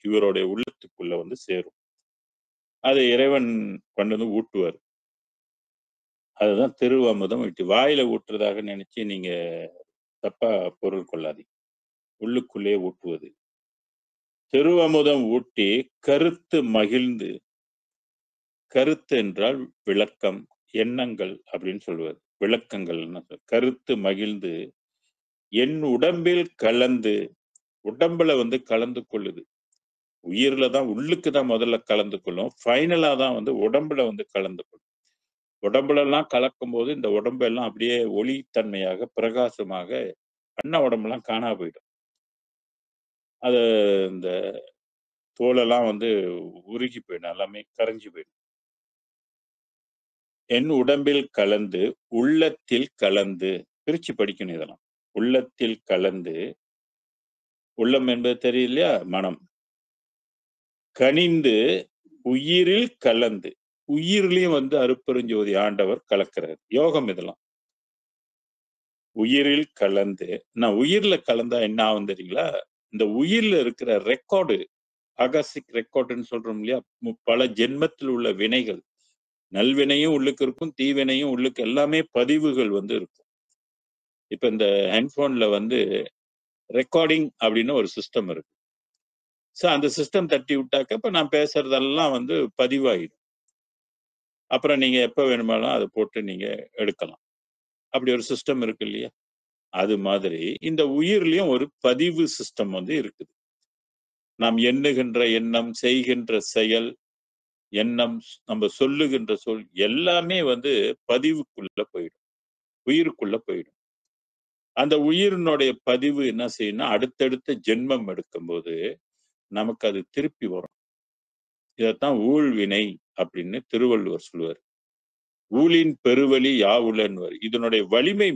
இவருடைய உள்ளத்துக்குள்ள வந்து சேரும். அதை இறைவன் கொண்டு வந்து ஊட்டுவார். அதுதான் திருவமுதம் ஊட்டி. வாயில ஊட்டுறதாக நினைச்சு நீங்க தப்பா பொருள் கொள்ளாதீங்க. உள்ளுக்குள்ளே ஊட்டுவது. திருவமுதம் ஊட்டி கருத்து மகிழ்ந்து கருத்து என்றால் விளக்கம், எண்ணங்கள் அப்படின்னு சொல்லுவார். விளக்கங்கள் கருத்து மகிழ்ந்து என் உடம்பில் கலந்து உடம்புல வந்து கலந்து கொள்ளுது. உயிர்ல தான் உள்ளுக்கு தான் முதல்ல கலந்து கொள்ளும். ஃபைனலா தான் வந்து உடம்புல வந்து கலந்து கொள்ளும். உடம்புலலாம் கலக்கும்போது இந்த உடம்பெல்லாம் அப்படியே ஒளித்தன்மையாக, பிரகாசமாக அண்ண உடம்பெல்லாம் காணா போயிடும். அது இந்த தோலெல்லாம் வந்து உருகி போயிடும். எல்லாமே கரைஞ்சு போயிடும். என் உடம்பில் கலந்து, உள்ளத்தில் கலந்து பிரிச்சு படிக்கணும் இதெல்லாம். உள்ளத்தில் கலந்து, உள்ளம் என்பது தெரியும் இல்லையா? மனம். கனிந்து, உயிரில் கலந்து. உயிர்லயும் வந்து அருட்பெருஞ்சோதி ஆண்டவர் கலக்கிறார். யோகம் இதெல்லாம். உயிரில் கலந்து நான் உயிர்ல கலந்தா என்ன ஆகும் தெரியுங்களா? இந்த உயிர்ல இருக்கிற ரெக்கார்டு ஆகாசிக் ரெக்கார்டுன்னு சொல்றோம் இல்லையா? பல ஜென்மத்தில் உள்ள வினைகள். நல்வினையும் உள்ளுக்கு இருக்கும், தீவினையும் உள்ளுக்கு எல்லாமே பதிவுகள் வந்து இருக்கும். இப்ப இந்த ஹேண்ட்போன்ல வந்து ரெக்கார்டிங் அப்படின்னு ஒரு சிஸ்டம் இருக்கு. அந்த சிஸ்டம் தட்டி விட்டாக்க இப்ப நான் பேசுறதெல்லாம் வந்து பதிவாயிடும். அப்புறம் நீங்க எப்ப வேணுமானாலும் அதை போட்டு நீங்க எடுக்கலாம். அப்படி ஒரு சிஸ்டம் இருக்கு இல்லையா? அது மாதிரி இந்த உயிர்லயும் ஒரு பதிவு சிஸ்டம் வந்து இருக்குது. நாம் எண்ணுகின்ற எண்ணம், செய்கின்ற செயல், எண்ணம், நம்ம சொல்லுகின்ற சொல் எல்லாமே வந்து பதிவுக்குள்ள போயிடும். உயிருக்குள்ள போயிடும். அந்த உயிரினுடைய பதிவு என்ன செய்யும்னா, அடுத்தடுத்த ஜென்மம் எடுக்கும்போது, நமக்கு அது திருப்பி வரும். இதத்தான் ஊழ்வினை அப்படின்னு திருவள்ளுவர் சொல்லுவார். ஊழின் பெருவலி யாவுலன்னுவார். இதனுடைய வலிமை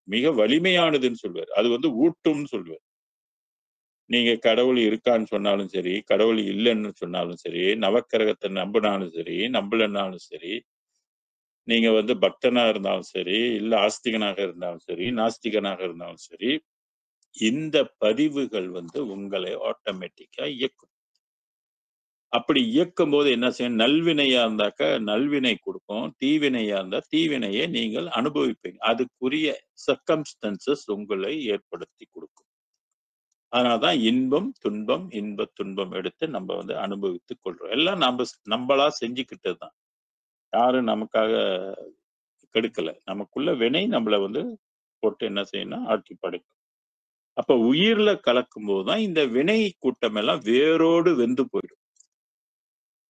மிக வலிமையானதுன்னு சொல்லுவார். அது வந்து ஊட்டும்னு சொல்லுவார். நீங்க கடவுள் இருக்கான்னு சொன்னாலும் சரி, கடவுள் இல்லைன்னு சொன்னாலும் சரி, நவக்கிரகத்தை நம்பினாலும் சரி, நம்பலனாலும் சரி, நீங்க வந்து பக்தனா இருந்தாலும் சரி, இல்ல ஆஸ்திகனாக இருந்தாலும் சரி, நாஸ்திகனாக இருந்தாலும் சரி, இந்த பதிவுகள் வந்து உங்களை ஆட்டோமேட்டிக்கா இயக்கும். அப்படி இயக்கும்போது என்ன செய்யும்? நல்வினையா இருந்தாக்க நல்வினை கொடுக்கும். தீவினையா இருந்தா தீவினையை நீங்கள் அனுபவிப்பீங்க. அதுக்குரிய சர்க்கம்ஸ்டன்சஸ் உங்களை ஏற்படுத்தி கொடுக்கும். அதனாலதான் இன்பம், துன்பம், இன்பத் துன்பம் எடுத்து நம்ம வந்து அனுபவித்துக் கொள்றோம். எல்லாம் நம்பளா செஞ்சுக்கிட்டது தான். யாரும் நமக்காக கெடுக்கல. நமக்குள்ள வினை நம்மள வந்து போட்டு என்ன செய்யணும்னா ஆட்டி படைக்கும். அப்ப உயிர்ல கலக்கும்போது தான் இந்த வினை கூட்டம் எல்லாம் வேரோடு வெந்து போயிடும்.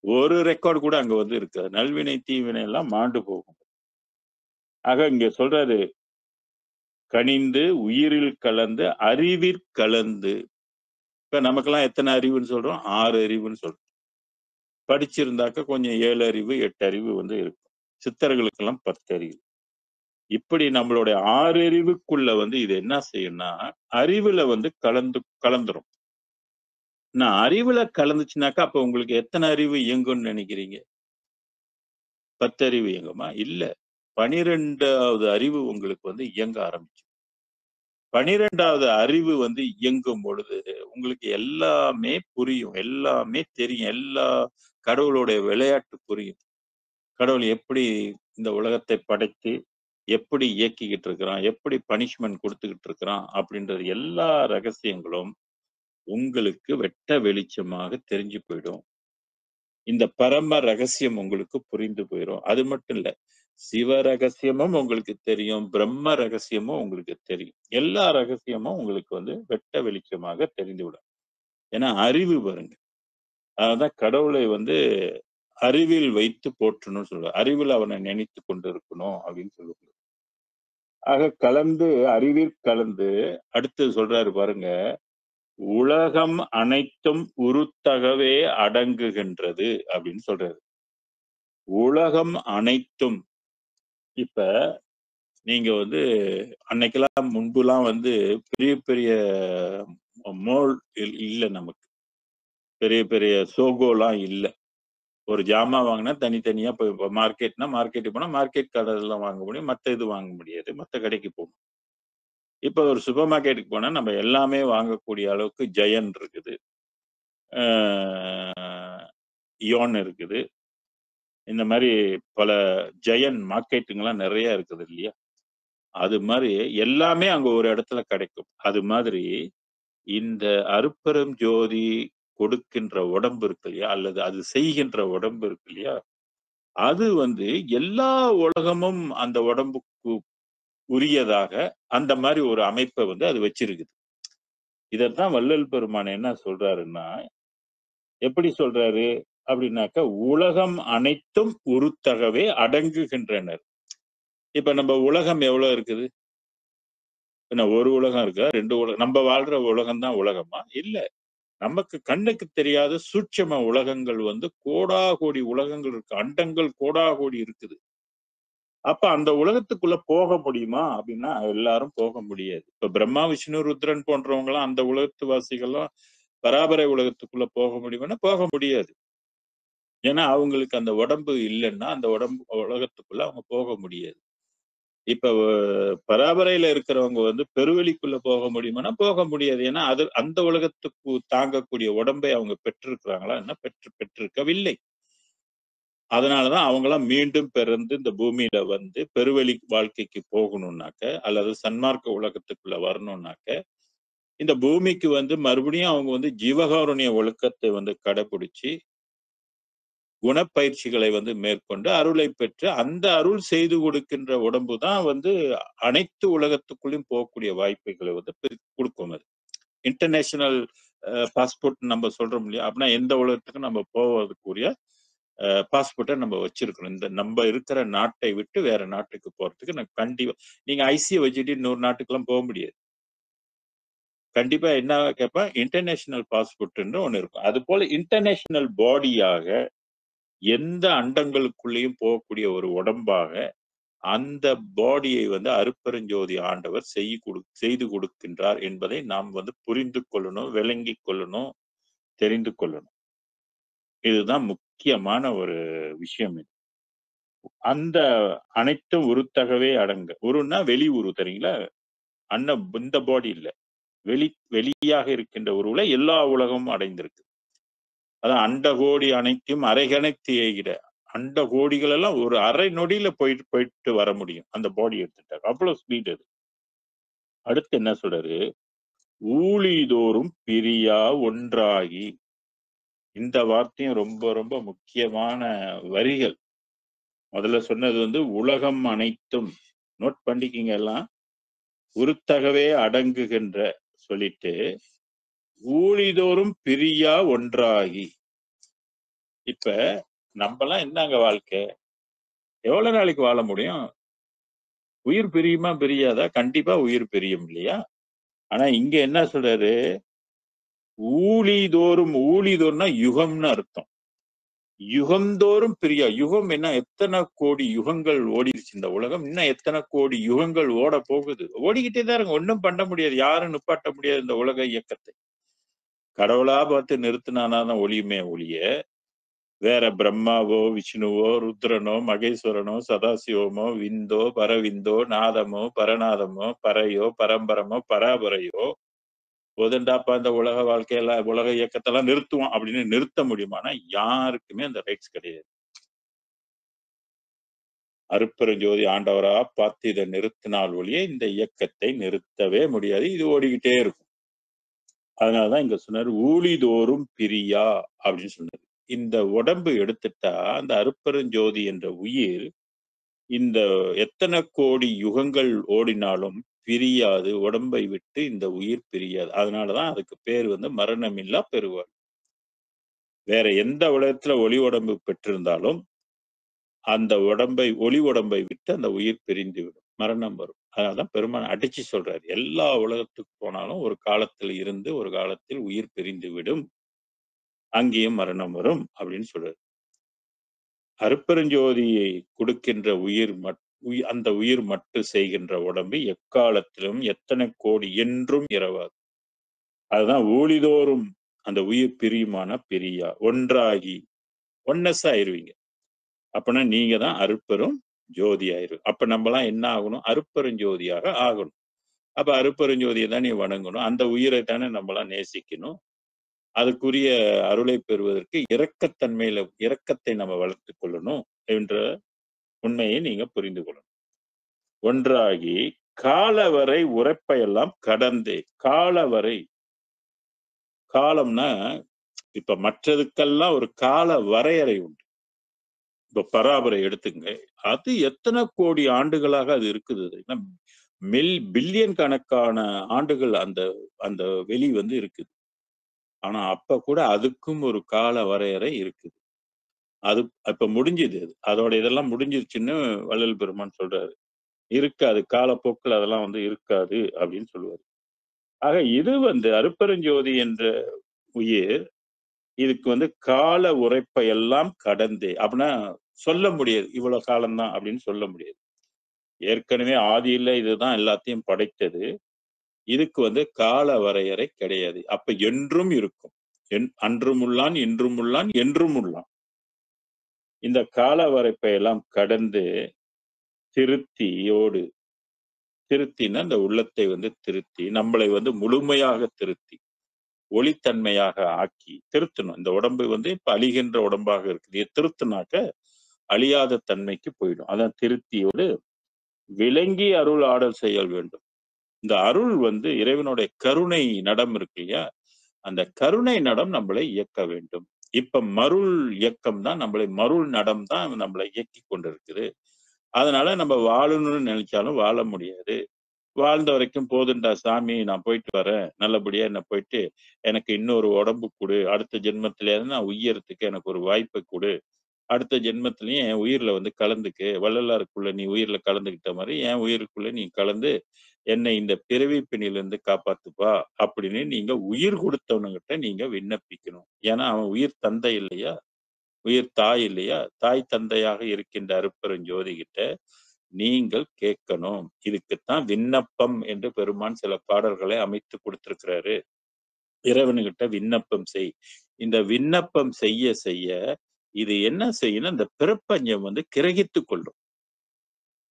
ஒரு ரெக்கார்டு கூட அங்க வந்து இருக்காது. நல்வினை, தீவினை எல்லாம் மாண்டு போகும். ஆக இங்க சொல்றாரு, கனிந்து, உயிரில் கலந்து, அறிவிற் கலந்து. இப்ப நமக்கெல்லாம் எத்தனை அறிவுன்னு சொல்றோம்? 6 அறிவுன்னு சொல்றோம். படிச்சிருந்தாக்க கொஞ்சம் 7 அறிவு, 8 அறிவு வந்து இருக்கும். சித்தர்களுக்கெல்லாம் 10 அறிவு. இப்படி நம்மளுடைய 6 அறிவுக்குள்ள வந்து இது என்ன செய்யும்னா, அறிவுல வந்து கலந்துரும். நான் அறிவுல கலந்துச்சுனாக்கா, அப்ப உங்களுக்கு எத்தனை அறிவு இயங்கும்னு நினைக்கிறீங்க? 10 அறிவு இயங்குமா? இல்ல. 12வது அறிவு உங்களுக்கு வந்து இயங்க ஆரம்பிச்சுரும். 12வது அறிவு வந்து இயங்கும் பொழுது, உங்களுக்கு எல்லாமே புரியும். எல்லாமே தெரியும். கடவுளுடைய விளையாட்டு புரியும். கடவுள் எப்படி இந்த உலகத்தை படைத்து, எப்படி இயக்கிக்கிட்டு இருக்கிறான், எப்படி பனிஷ்மென்ட் குடுத்துக்கிட்டு இருக்கிறான் அப்படின்றது எல்லா ரகசியங்களும் உங்களுக்கு வெட்ட வெளிச்சமாக தெரிஞ்சு போயிடும். இந்த பரம ரகசியம் உங்களுக்கு புரிந்து போயிரும். அது மட்டும் இல்ல. சிவ ரகசியமும் உங்களுக்கு தெரியும். பிரம்ம ரகசியமும் உங்களுக்கு தெரியும். எல்லா ரகசியமும் உங்களுக்கு வந்து வெட்ட வெளிச்சமாக தெரிந்துவிடும். ஏன்னா அறிவு பாருங்க. அதான் கடவுளை வந்து அறிவில் வைத்து போற்றணும்னு சொல்லுவார். அறிவில் அவனை நினைத்துக் கொண்டிருக்கணும் அப்படின்னு சொல்லுவாங்க. ஆக கலந்து அறிவில் கலந்து அடுத்து சொல்றாரு பாருங்க. உலகம் அனைத்தும் உருத்தகவே அடங்குகின்றது அப்படின்னு சொல்றாரு. உலகம் அனைத்தும் இப்ப நீங்க வந்து அன்னைக்கெல்லாம் முன்புலாம் வந்து பெரிய பெரிய மால் இல்ல நமக்கு. பெரிய பெரிய சோகோலாம் இல்ல. ஒரு ஜாமான் வாங்குனா தனித்தனியா போய் மார்க்கெட்னா மார்க்கெட்டுக்கு போனா மார்க்கெட் கடைல வாங்க முடியும். மத்த இது வாங்க முடியாது. மத்த கடைக்கு போணும். இப்ப ஒரு சூப்பர் மார்க்கெட்டுக்கு போனா நம்ம எல்லாமே வாங்கக்கூடிய அளவுக்கு ஜெயன் இருக்குது. ஆ இயான் இருக்குது. இந்த மாரி பல ஜெயன் மார்க்கெட்டுங்கலாம் நெறைய இருக்குது இல்லையா? அது மாரி எல்லாமே அங்க ஒரு இடத்துல கிடைக்கும். அது மாதிரி இந்த அருட்பெரும் ஜோதி கொடுக்கின்ற உடம்பு இருக்கு இல்லையா? அல்லது அது செய்கின்ற உடம்பு இருக்கு இல்லையா? அது வந்து எல்லா உலகமும் அந்த உடம்புக்கு உரியதாக அந்த மாரி ஒரு அமைப்ப வந்து அது வச்சிருக்குது. இதத்தான் வள்ளல் பெருமான் என்ன சொல்றாருன்னா, எப்படி சொல்றாரு? அப்படின்னாக்க உலகம் அனைத்தும் உருத்தகவே அடங்குகின்றனர். இப்ப நம்ம உலகம் எவ்வளவு இருக்குது? என்ன ஒரு உலகம் இருக்கா? 2 உலகம்? நம்ம வாழ்ற உலகம் தான் உலகமா? இல்ல. நமக்கு கண்ணுக்கு தெரியாத சூட்சும உலகங்கள் கோடாகோடி உலகங்கள் இருக்கு. அண்டங்கள் கோடாகோடி இருக்குது. அப்ப அந்த உலகத்துக்குள்ள போக முடியுமா? அப்படின்னா எல்லாரும் போக முடியாது. இப்ப பிரம்மா, விஷ்ணு, ருத்ரன் போன்றவங்கலாம் அந்த உலகத்து வாசிகள்லாம் பராபரை உலகத்துக்குள்ள போக முடியுமான்னா போக முடியாது. ஏன்னா அவங்களுக்கு அந்த உடம்பு இல்லன்னா, அந்த உடம்பு உலகத்துக்குள்ள அவங்க போக முடியாது. இப்ப பராபரையில இருக்கிறவங்க பெருவெளிக்குள்ள போக முடியுமான்னா போக முடியாது. ஏன்னா அது அந்த உலகத்துக்கு தாங்கக்கூடிய உடம்பை அவங்க பெற்றிருக்கிறாங்களா? பெற்றிருக்கவில்லை. அதனாலதான் அவங்கலாம் மீண்டும் பிறந்து இந்த பூமியில பெருவெளி வாழ்க்கைக்கு போகணும்னாக்க, அல்லது சன்மார்க்க உலகத்துக்குள்ள வரணும்னாக்க, இந்த பூமிக்கு மறுபடியும் அவங்க ஜீவகாருண்ய ஒழுக்கத்தை கடைபிடிச்சு, குணப்பயிற்சிகளை மேற்கொண்டு அருளை பெற்று, அந்த அருள் செய்து கொடுக்கின்ற உடம்பு தான் அனைத்து உலகத்துக்குள்ளயும் போகக்கூடிய வாய்ப்புகளை குடுக்கும் அது. இன்டர்நேஷனல் பாஸ்போர்ட் நம்ம சொல்றோம் இல்லையா? அப்படின்னா எந்த உலகத்துக்கும் நம்ம போவதற்குரிய பாஸ்போர்ட்டை நம்ம வச்சிருக்கணும். இந்த நம்ம இருக்கிற நாட்டை விட்டு வேற நாட்டுக்கு போறதுக்கு நான் கண்டிப்பா நீங்க ஐசியை வச்சுட்டு இன்னொரு நாட்டுக்கெல்லாம் போக முடியாது. கண்டிப்பா என்ன கேட்பேன், இன்டர்நேஷனல் பாஸ்போர்ட்ன்ற ஒண்ணு இருக்கும். அது போல இன்டர்நேஷனல் பாடியாக எந்த அண்டங்களுக்குள்ளேயும் போகக்கூடிய ஒரு உடம்பாக அந்த பாடியை அருட்பெருஞ்சோதி ஆண்டவர் செய்து கொடுக்கின்றார் என்பதை நாம் புரிந்து கொள்ளணும், விளங்கிக் கொள்ளணும், தெரிந்து கொள்ளணும். இதுதான் முக்கியமான ஒரு விஷயம் இது. அந்த அனைத்தும் உருத்தகவே அடங்க. உருன்னா வெளி உரு தெரியுங்களா? இந்த பாடி இல்ல. வெளியாக இருக்கின்ற உருவுல எல்லா உலகமும் அடைந்திருக்கு. அதான் அண்டகோடி அனைத்தையும் அரைகணைத்து எய்கிட. அண்ட கோடிகள் எல்லாம் ஒரு அரை நொடியில போயிட்டு வர முடியும். அந்த பாடி எடுத்துட்டாங்க. அவ்வளவு ஸ்பீட் அது. அடுத்து என்ன சொல்றாரு? ஊழிதோறும் பிரியா ஒன்றாகி. இந்த வார்த்தையும் ரொம்ப ரொம்ப முக்கியமான வரிகள். முதல்ல சொன்னது உலகம் அனைத்தும். நோட் பண்ணிக்கிங்க எல்லாம். உருத்தகவே அடங்குகின்ற சொல்லிட்டு ஊழிதோறும் பிரியா ஒன்றாகி. இப்ப நம்மலாம் என்னங்க வாழ்க்கை? எவ்வளவு நாளைக்கு வாழ முடியும்? உயிர் பிரியுமா பிரியாதா? கண்டிப்பா உயிர் பிரியும் இல்லையா? ஆனா இங்க என்ன சொல்றாரு? ஊழிதோறும்னா யுகம்னு அர்த்தம். யுகந்தோறும் பிரியா. யுகம் என்ன? எத்தனை கோடி யுகங்கள் ஓடிடுச்சு இந்த உலகம். இன்னும் எத்தனை கோடி யுகங்கள் ஓட போகுது. ஓடிக்கிட்டே தான் இருக்கு. ஒண்ணும் பண்ண முடியாது. யாரும் நிப்பாட்ட முடியாது இந்த உலக இயக்கத்தை. கடவுளா பார்த்து நிறுத்தினாதான் ஒளியுமே ஒழிய, வேற பிரம்மாவோ, விஷ்ணுவோ, ருத்ரனோ, மகேஸ்வரனோ, சதாசிவமோ, விந்தோ, பரவிந்தோ, நாதமோ, பரநாதமோ, பரையோ, பரம்பரமோ, பராபரையோ போதண்டாப்பா இந்த உலக வாழ்க்கையெல்லாம் உலக இயக்கத்தெல்லாம் நிறுத்துவோம் அப்படின்னு நிறுத்த முடியுமானா யாருக்குமே அந்த ரைட்ஸ் கிடையாது. அருட்பெருஞ்சோதி ஆண்டவரா பார்த்து இதை நிறுத்தினால் ஒழிய இந்த இயக்கத்தை நிறுத்தவே முடியாது. இது ஓடிக்கிட்டே இருக்கும். அதனாலதான் இங்க சொன்னாரு ஊழிதோறும் பிரியா அப்படின்னு சொன்னாரு. இந்த உடம்பு எடுத்துட்டா அந்த அருட்பெருஞ்சோதி என்ற உயிர் இந்த எத்தனை கோடி யுகங்கள் ஓடினாலும் பிரியாது. உடம்பை விட்டு இந்த உயிர் பிரியாது. அதனாலதான் அதுக்கு பேர் மரணமில்லா பெருவாழ். வேற எந்த உலகத்துல ஒளி உடம்பு பெற்றிருந்தாலும் அந்த ஒளி உடம்பை விட்டு அந்த உயிர் பிரிந்து விடும். மரணம் வரும். அதனாலதான் பெருமான் அடிச்சு சொல்றாரு. எல்லா உலகத்துக்கு போனாலும் ஒரு காலத்தில் இருந்து ஒரு காலத்தில் உயிர் பிரிந்து விடும். அங்கேயும் மரணம் வரும் அப்படின்னு சொல்றாரு. அருட்பெருஞ்சோதியை கொடுக்கின்ற அந்த உயிர் மட்டும் செய்கின்ற உடம்பு எக்காலத்திலும் எத்தனை கோடி என்றும் இரவாது. அதுதான் ஊழிதோறும் அந்த உயிர் பிரியுமான பிரியா ஒன்றாகி ஒன்னஸ் ஆயிருவீங்க. அப்பனா நீங்க தான் அருட்பெரும் ஜோதி ஆயிரு. அப்ப நம்மலாம் என்ன ஆகணும்? அருட்பெருஞ்சோதியாக ஆகணும். அப்ப அருட்பெருஞ்சோதியை தான் நீ வணங்கணும். அந்த உயிரை தானே நம்மளாம் நேசிக்கணும். அதுக்குரிய அருளை பெறுவதற்கு இரக்கத்தை நம்ம வளர்த்துக் கொள்ளணும் என்ற உண்மையை நீங்க புரிந்து கொள்ளணும். ஒன்றாகி காலவரை உரைப்பையெல்லாம் கடந்தே. காலவரை காலம்னா இப்ப மற்றதுக்கெல்லாம் ஒரு கால வரையறை உண்டு. இப்ப பராபரை எடுத்துங்க. அது எத்தனை கோடி ஆண்டுகளாக அது இருக்குது. பில்லியன் கணக்கான ஆண்டுகள் அந்த அந்த வெளி இருக்குது. ஆனா அப்ப கூட அதுக்கும் ஒரு கால வரையறை இருக்குது. அது இப்ப முடிஞ்சுது. அதோட இதெல்லாம் முடிஞ்சிருச்சுன்னு வள்ளல் பெருமான் சொல்றாரு. இருக்காது. காலப்போக்குல அதெல்லாம் வந்து இருக்காது அப்படின்னு சொல்லுவாரு. ஆக இது வந்து அருட்பெருஞ்சோதி என்ற உயிர், இதுக்கு வந்து கால உரைப்பை எல்லாம் கடந்து அப்படின்னா சொல்ல முடியாது. இவ்வளவு காலம் தான் அப்படின்னு சொல்ல முடியாது. ஏற்கனவே ஆதியில இதுதான் எல்லாத்தையும் படைத்தது. இதுக்கு வந்து கால வரையறை கிடையாது. அப்ப என்றும் இருக்கும். அன்றும் உள்ளான், இன்றும் உள்ளான், என்றும் உள்ளான். இந்த கால வரைப்பை எல்லாம் கடந்து திருத்தியோடு திருத்தினா இந்த உள்ளத்தை வந்து திருத்தி, நம்மளை வந்து முழுமையாக திருத்தி, ஒளித்தன்மையாக ஆக்கி திருத்தணும். இந்த உடம்பு வந்து இப்ப அழிகின்ற உடம்பாக இருக்குது. இத திருத்துனாக்க அழியாத தன்மைக்கு போயிடும். அதான் திருத்தியோடு விளங்கி அருள் ஆடல் செய்யல் வேண்டும். இந்த அருள் வந்து இறைவனுடைய கருணை நடம் இருக்கு இல்லையா? அந்த கருணை நடம் நம்மளை இயக்க வேண்டும். இப்ப மருள் இயக்கம் தான் நம்மளை மருள் நடம் தான் நம்மளை இயக்கிக் கொண்டிருக்குது. அதனால நம்ம வாழணும்னு நினைச்சாலும் வாழ முடியாது. வாழ்ந்த வரைக்கும் போதும்டா சாமி நான் போயிட்டு வரேன். நல்லபடியா என்ன போயிட்டு எனக்கு இன்னொரு உடம்பு குடு. அடுத்த ஜென்மத்திலயாவது நான் உய்யறதுக்கு எனக்கு ஒரு வாய்ப்ப குடு. அடுத்த ஜென்மத்திலயும் என் உயிர்ல வந்து கலந்துக்கு. வள்ளலாருக்குள்ள நீ உயிர்ல கலந்துக்கிட்ட மாரி என் உயிருக்குள்ள நீ கலந்து என்னை இந்த பிறவி பிணியிலிருந்து காப்பாத்துப்பா அப்படின்னு நீங்க உயிர் கொடுத்தவனுகிட்ட நீங்க விண்ணப்பிக்கணும். ஏன்னா அவன் உயிர் தந்தை இல்லையா? உயிர் தாய் இல்லையா? தாய் தந்தையாக இருக்கின்ற அருட்பெருஞ்சோதி கிட்ட நீங்கள் கேட்கணும். இதுக்குத்தான் விண்ணப்பம் என்று பெருமான் சில பாடல்களை அமைத்து கொடுத்திருக்கிறாரு. இறைவனுகிட்ட விண்ணப்பம் செய். இந்த விண்ணப்பம் செய்ய செய்ய இது என்ன செய்யணும்? இந்த பிரபஞ்சம் வந்து கிரகித்துக் கொள்ளும்.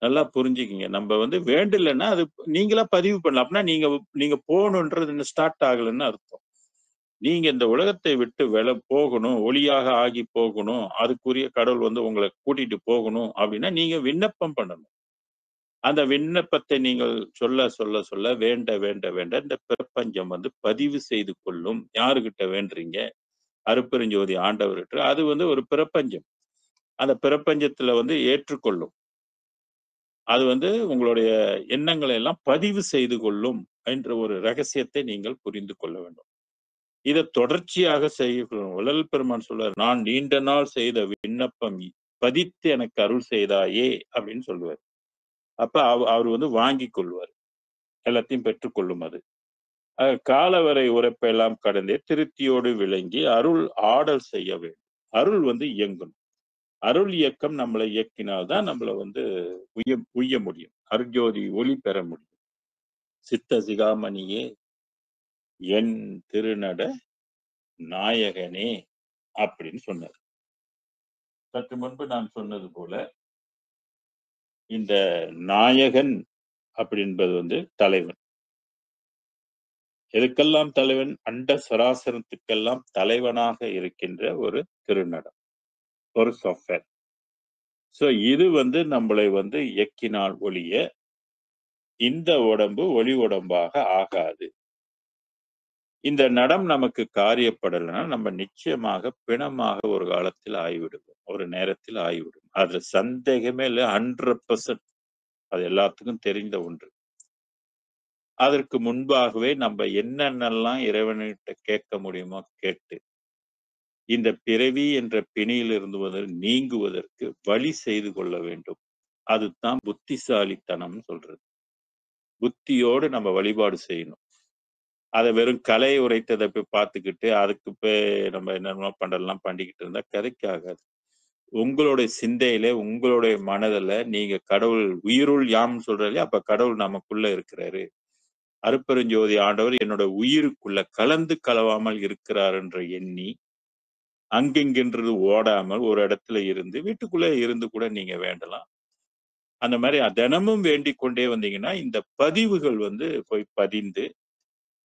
நல்லா புரிஞ்சுக்கங்க. நம்ம வந்து வேண்டலன்னா அது நீங்களா பதிவு பண்ணலாம். அப்படின்னா நீங்க நீங்க போகணுன்றது இன்னும் ஸ்டார்ட் ஆகலன்னு அர்த்தம். நீங்க இந்த உலகத்தை விட்டு போகணும், ஒளியாக ஆகி போகணும், அதுக்குரிய கடவுள் வந்து உங்கள கூட்டிட்டு போகணும் அப்படின்னா நீங்க விண்ணப்பம் பண்ணணும். அந்த விண்ணப்பத்தை நீங்கள் சொல்ல சொல்ல சொல்ல வேண்ட வேண்ட வேண்ட இந்த பிரபஞ்சம் வந்து பதிவு செய்து கொள்ளும். யாருகிட்ட வேண்டுறீங்க? அருட்பெருஞ்சோதி ஆண்டவர்கிட்ட. அது வந்து ஒரு பிரபஞ்சம். அந்த பிரபஞ்சத்துல வந்து ஏற்றுக்கொள்ளும். அது வந்து உங்களுடைய எண்ணங்களை எல்லாம் பதிவு செய்து கொள்ளும் என்ற ஒரு ரகசியத்தை நீங்கள் புரிந்து கொள்ள வேண்டும். இத தொடர்ச்சியாக செய்யணும். வள்ளல் பெருமான் சொல்றார், "நான் நீண்ட நாள் செய்த விண்ணப்பம் பதித்து எனக்கு அருள் செய்தாயே" அப்படின்னு சொல்லுவார். அப்ப அவர் வந்து வாங்கிக் கொள்வார். எல்லாத்தையும் பெற்றுக்கொள்ளும் அது. காலவரை உரைப்பெல்லாம் கடந்தே திருப்தியோடு விளங்கி அருள் ஆடல் செய்ய வேண்டும். அருள் வந்து இயங்கணும். அருள் இயக்கம் நம்மளை இயக்கினால் தான் நம்மள வந்து உய்ய முடியும். அருட்ஜோதி ஒளி பெற முடியும். சித்த சிகாமணியே என் திருநட நாயகனே அப்படின்னு சொன்னார். சற்று முன்பு நான் சொன்னது போல இந்த நாயகன் அப்படின்பது வந்து தலைவன். எதுக்கெல்லாம் தலைவன்? அண்ட சராசரத்துக்கெல்லாம் தலைவனாக இருக்கின்ற ஒரு திருநடம், ஒரு சாஃப்ட்வேர். சோ இது வந்து நம்மளை வந்து இயக்கினால் ஒழிய இந்த உடம்பு ஒளி உடம்பாக ஆகாது. இந்த நடம் நமக்கு காரியப்படலைன்னா நம்ம நிச்சயமாக பிணமாக ஒரு காலத்தில் ஆகிவிடுவோம். ஒரு நேரத்தில் ஆகிவிடும். அதுல சந்தேகமே இல்லை. 100% அது எல்லாத்துக்கும் தெரிந்த ஒன்று. அதற்கு முன்பாகவே நம்ம என்னென்னலாம் இறைவன்கிட்ட கேட்க முடியுமோ கேட்டு இந்த பிறவி என்ற பிணியிலிருந்து நீங்குவதற்கு வழி செய்து கொள்ள வேண்டும். அதுதான் புத்திசாலித்தனம்னு சொல்றது. புத்தியோடு நம்ம வழிபாடு செய்யணும். அத வெறும் கலை உரைத்ததை போய் பார்த்துக்கிட்டு, அதுக்கு போய் நம்ம என்னென்னமோ பண்றதெல்லாம் பண்ணிக்கிட்டு இருந்தா கதைக்கு ஆகாது. உங்களுடைய சிந்தையில, உங்களுடைய மனதுல நீங்க கடவுள் உயிருள் யாம்ன்னு சொல்றோம் இல்லையா? அப்ப கடவுள் நமக்குள்ள இருக்கிறாரு. அருட்பெருஞ்சோதி ஆண்டவர் என்னோட உயிருக்குள்ள கலந்து கலவாமல் இருக்கிறார் என்று எண்ணி, அங்கிங்கென்று ஓடாமல் ஒரு இடத்துல இருந்து, வீட்டுக்குள்ளே இருந்து கூட நீங்க வேண்டலாம். அந்த மாரி தினமும் வேண்டிக் கொண்டே வந்தீங்கன்னா, இந்த பதிவுகள் வந்து போய் பதிந்து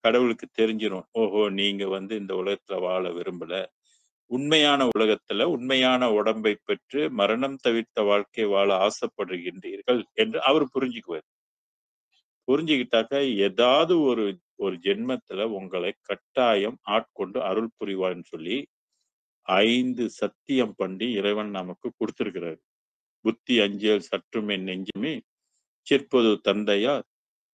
கடவுளுக்கு தெரிஞ்சிரும். ஓஹோ! நீங்க வந்து இந்த உலகத்துல வாழ விரும்பல. உண்மையான உலகத்துல, உண்மையான உடம்பை பெற்று மரணம் தவிர்த்த வாழ்க்கை வாழ ஆசைப்படுகின்றீர்கள் என்று அவர் புரிஞ்சுக்குவார். புரிஞ்சுக்கிட்டாக்க ஏதாவது ஒரு ஒரு ஜென்மத்துல உங்களை கட்டாயம் ஆட்கொண்டு அருள் புரிவான்னு சொல்லி 5 சத்தியம் பண்ணி இறைவன் நமக்கு குடுத்திருக்கிறாரு. புத்தி அஞ்சேல் சற்றும் என் நெஞ்சுமே சிற்பது தந்தையார்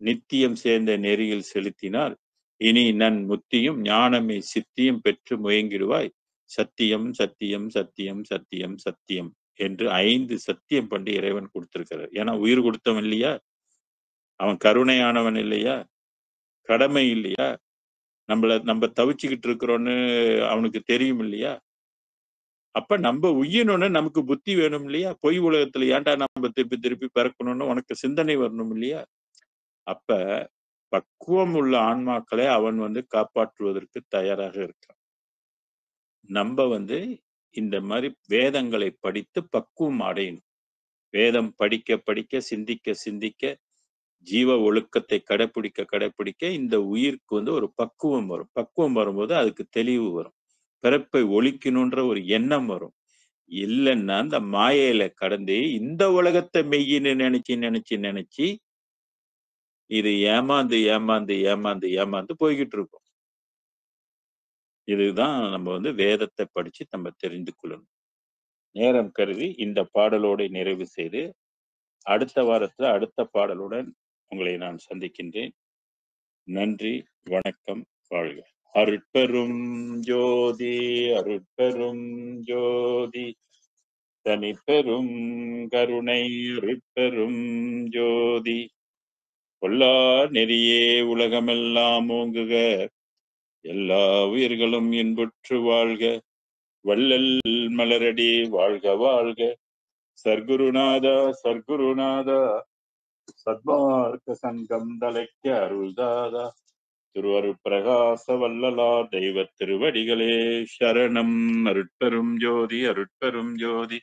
நித்தியம் சேர்ந்த நெறியில் செலுத்தினார் இனி நன் முத்தியும் ஞானமே சித்தியும் பெற்று முயங்கிடுவாய் சத்தியம் சத்தியம் சத்தியம் சத்தியம் சத்தியம் என்று 5 சத்தியம் பண்ணி இறைவன் கொடுத்திருக்கிறார். ஏன்னா உயிர் கொடுத்தவன் இல்லையா, அவன் கருணையானவன் இல்லையா, கடமை இல்லையா, நம்ம தவிச்சுக்கிட்டு இருக்கிறோன்னு அவனுக்கு தெரியும் இல்லையா. அப்ப நம்ம உய்யணும்னு நமக்கு புத்தி வேணும் இல்லையா. பொய் உலகத்துல ஏன்டா நம்ம திருப்பி திருப்பி பிறக்கணும்னு உனக்கு சிந்தனை வரணும் இல்லையா. அப்ப பக்குவம் உள்ள ஆன்மாக்களை அவன் காப்பாற்றுவதற்கு தயாராக இருக்கான். நம்ம இந்த மாதிரி வேதங்களை படித்து பக்குவம் அடையணும். வேதம் படிக்க படிக்க, சிந்திக்க சிந்திக்க, ஜீவ ஒழுக்கத்தை கடைப்பிடிக்க இந்த உயிருக்கு ஒரு பக்குவம் வரும். பக்குவம் வரும்போது அதுக்கு தெளிவு வரும். பிறப்பை ஒழிக்கணுன்ற ஒரு எண்ணம் வரும். இல்லைன்னா அந்த மாயையில கடந்து இந்த உலகத்தை மெய்யின்னு நினைச்சு இது ஏமாந்து போய்கிட்டு இருக்கும். இதுதான் நம்ம வேதத்தை படிச்சு நம்ம தெரிந்து கொள்ளணும். நேரம் கருதி இந்த பாடலோடு நிறைவு செய்து அடுத்த வாரத்துல அடுத்த பாடலுடன் உங்களை நான் சந்திக்கின்றேன். நன்றி, வணக்கம், வாழ்க. அருட்பெரும் ஜோதி அருட்பெரும் ஜோதி தனிப்பெரும் கருணை அருட்பெரும் ஜோதி பொல்லா நெறியே உலகமெல்லாம் ஓங்குக, எல்லா உயிர்களும் இன்புற்று வாழ்க, வள்ளல் மலரடி வாழ்க வாழ்க. சர்க்குருநாதா சர்க்குருநாதா சத்மார்க்க சங்கம் தலைக்க அருள்தாதா. திருவருட்பிரகாச வல்லலார் தெய்வ திருவடிகளே சரணம். அருட்பெரும் ஜோதி அருட்பெரும் ஜோதி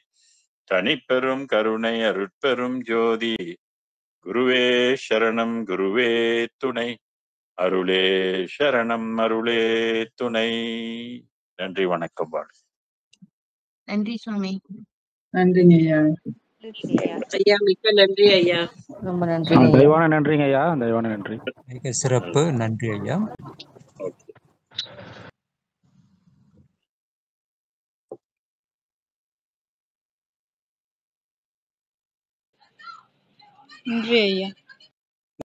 தனிப்பெரும் கருணை அருட்பெரும் ஜோதி. குருவே சரணம் குருவே துணை, அருளே சரணம் அருளே துணை. நன்றி, வணக்கம். நன்றி சுவாமி. நன்றிங்க ஐயா. ஐயா மிக்க நன்றி ஐயா. ரொம்ப நன்றி. தெய்வான நன்றிங்க ஐயா, தெய்வான நன்றி. மிக சிறப்பு, நன்றி ஐயா. நன்றி ஐயா.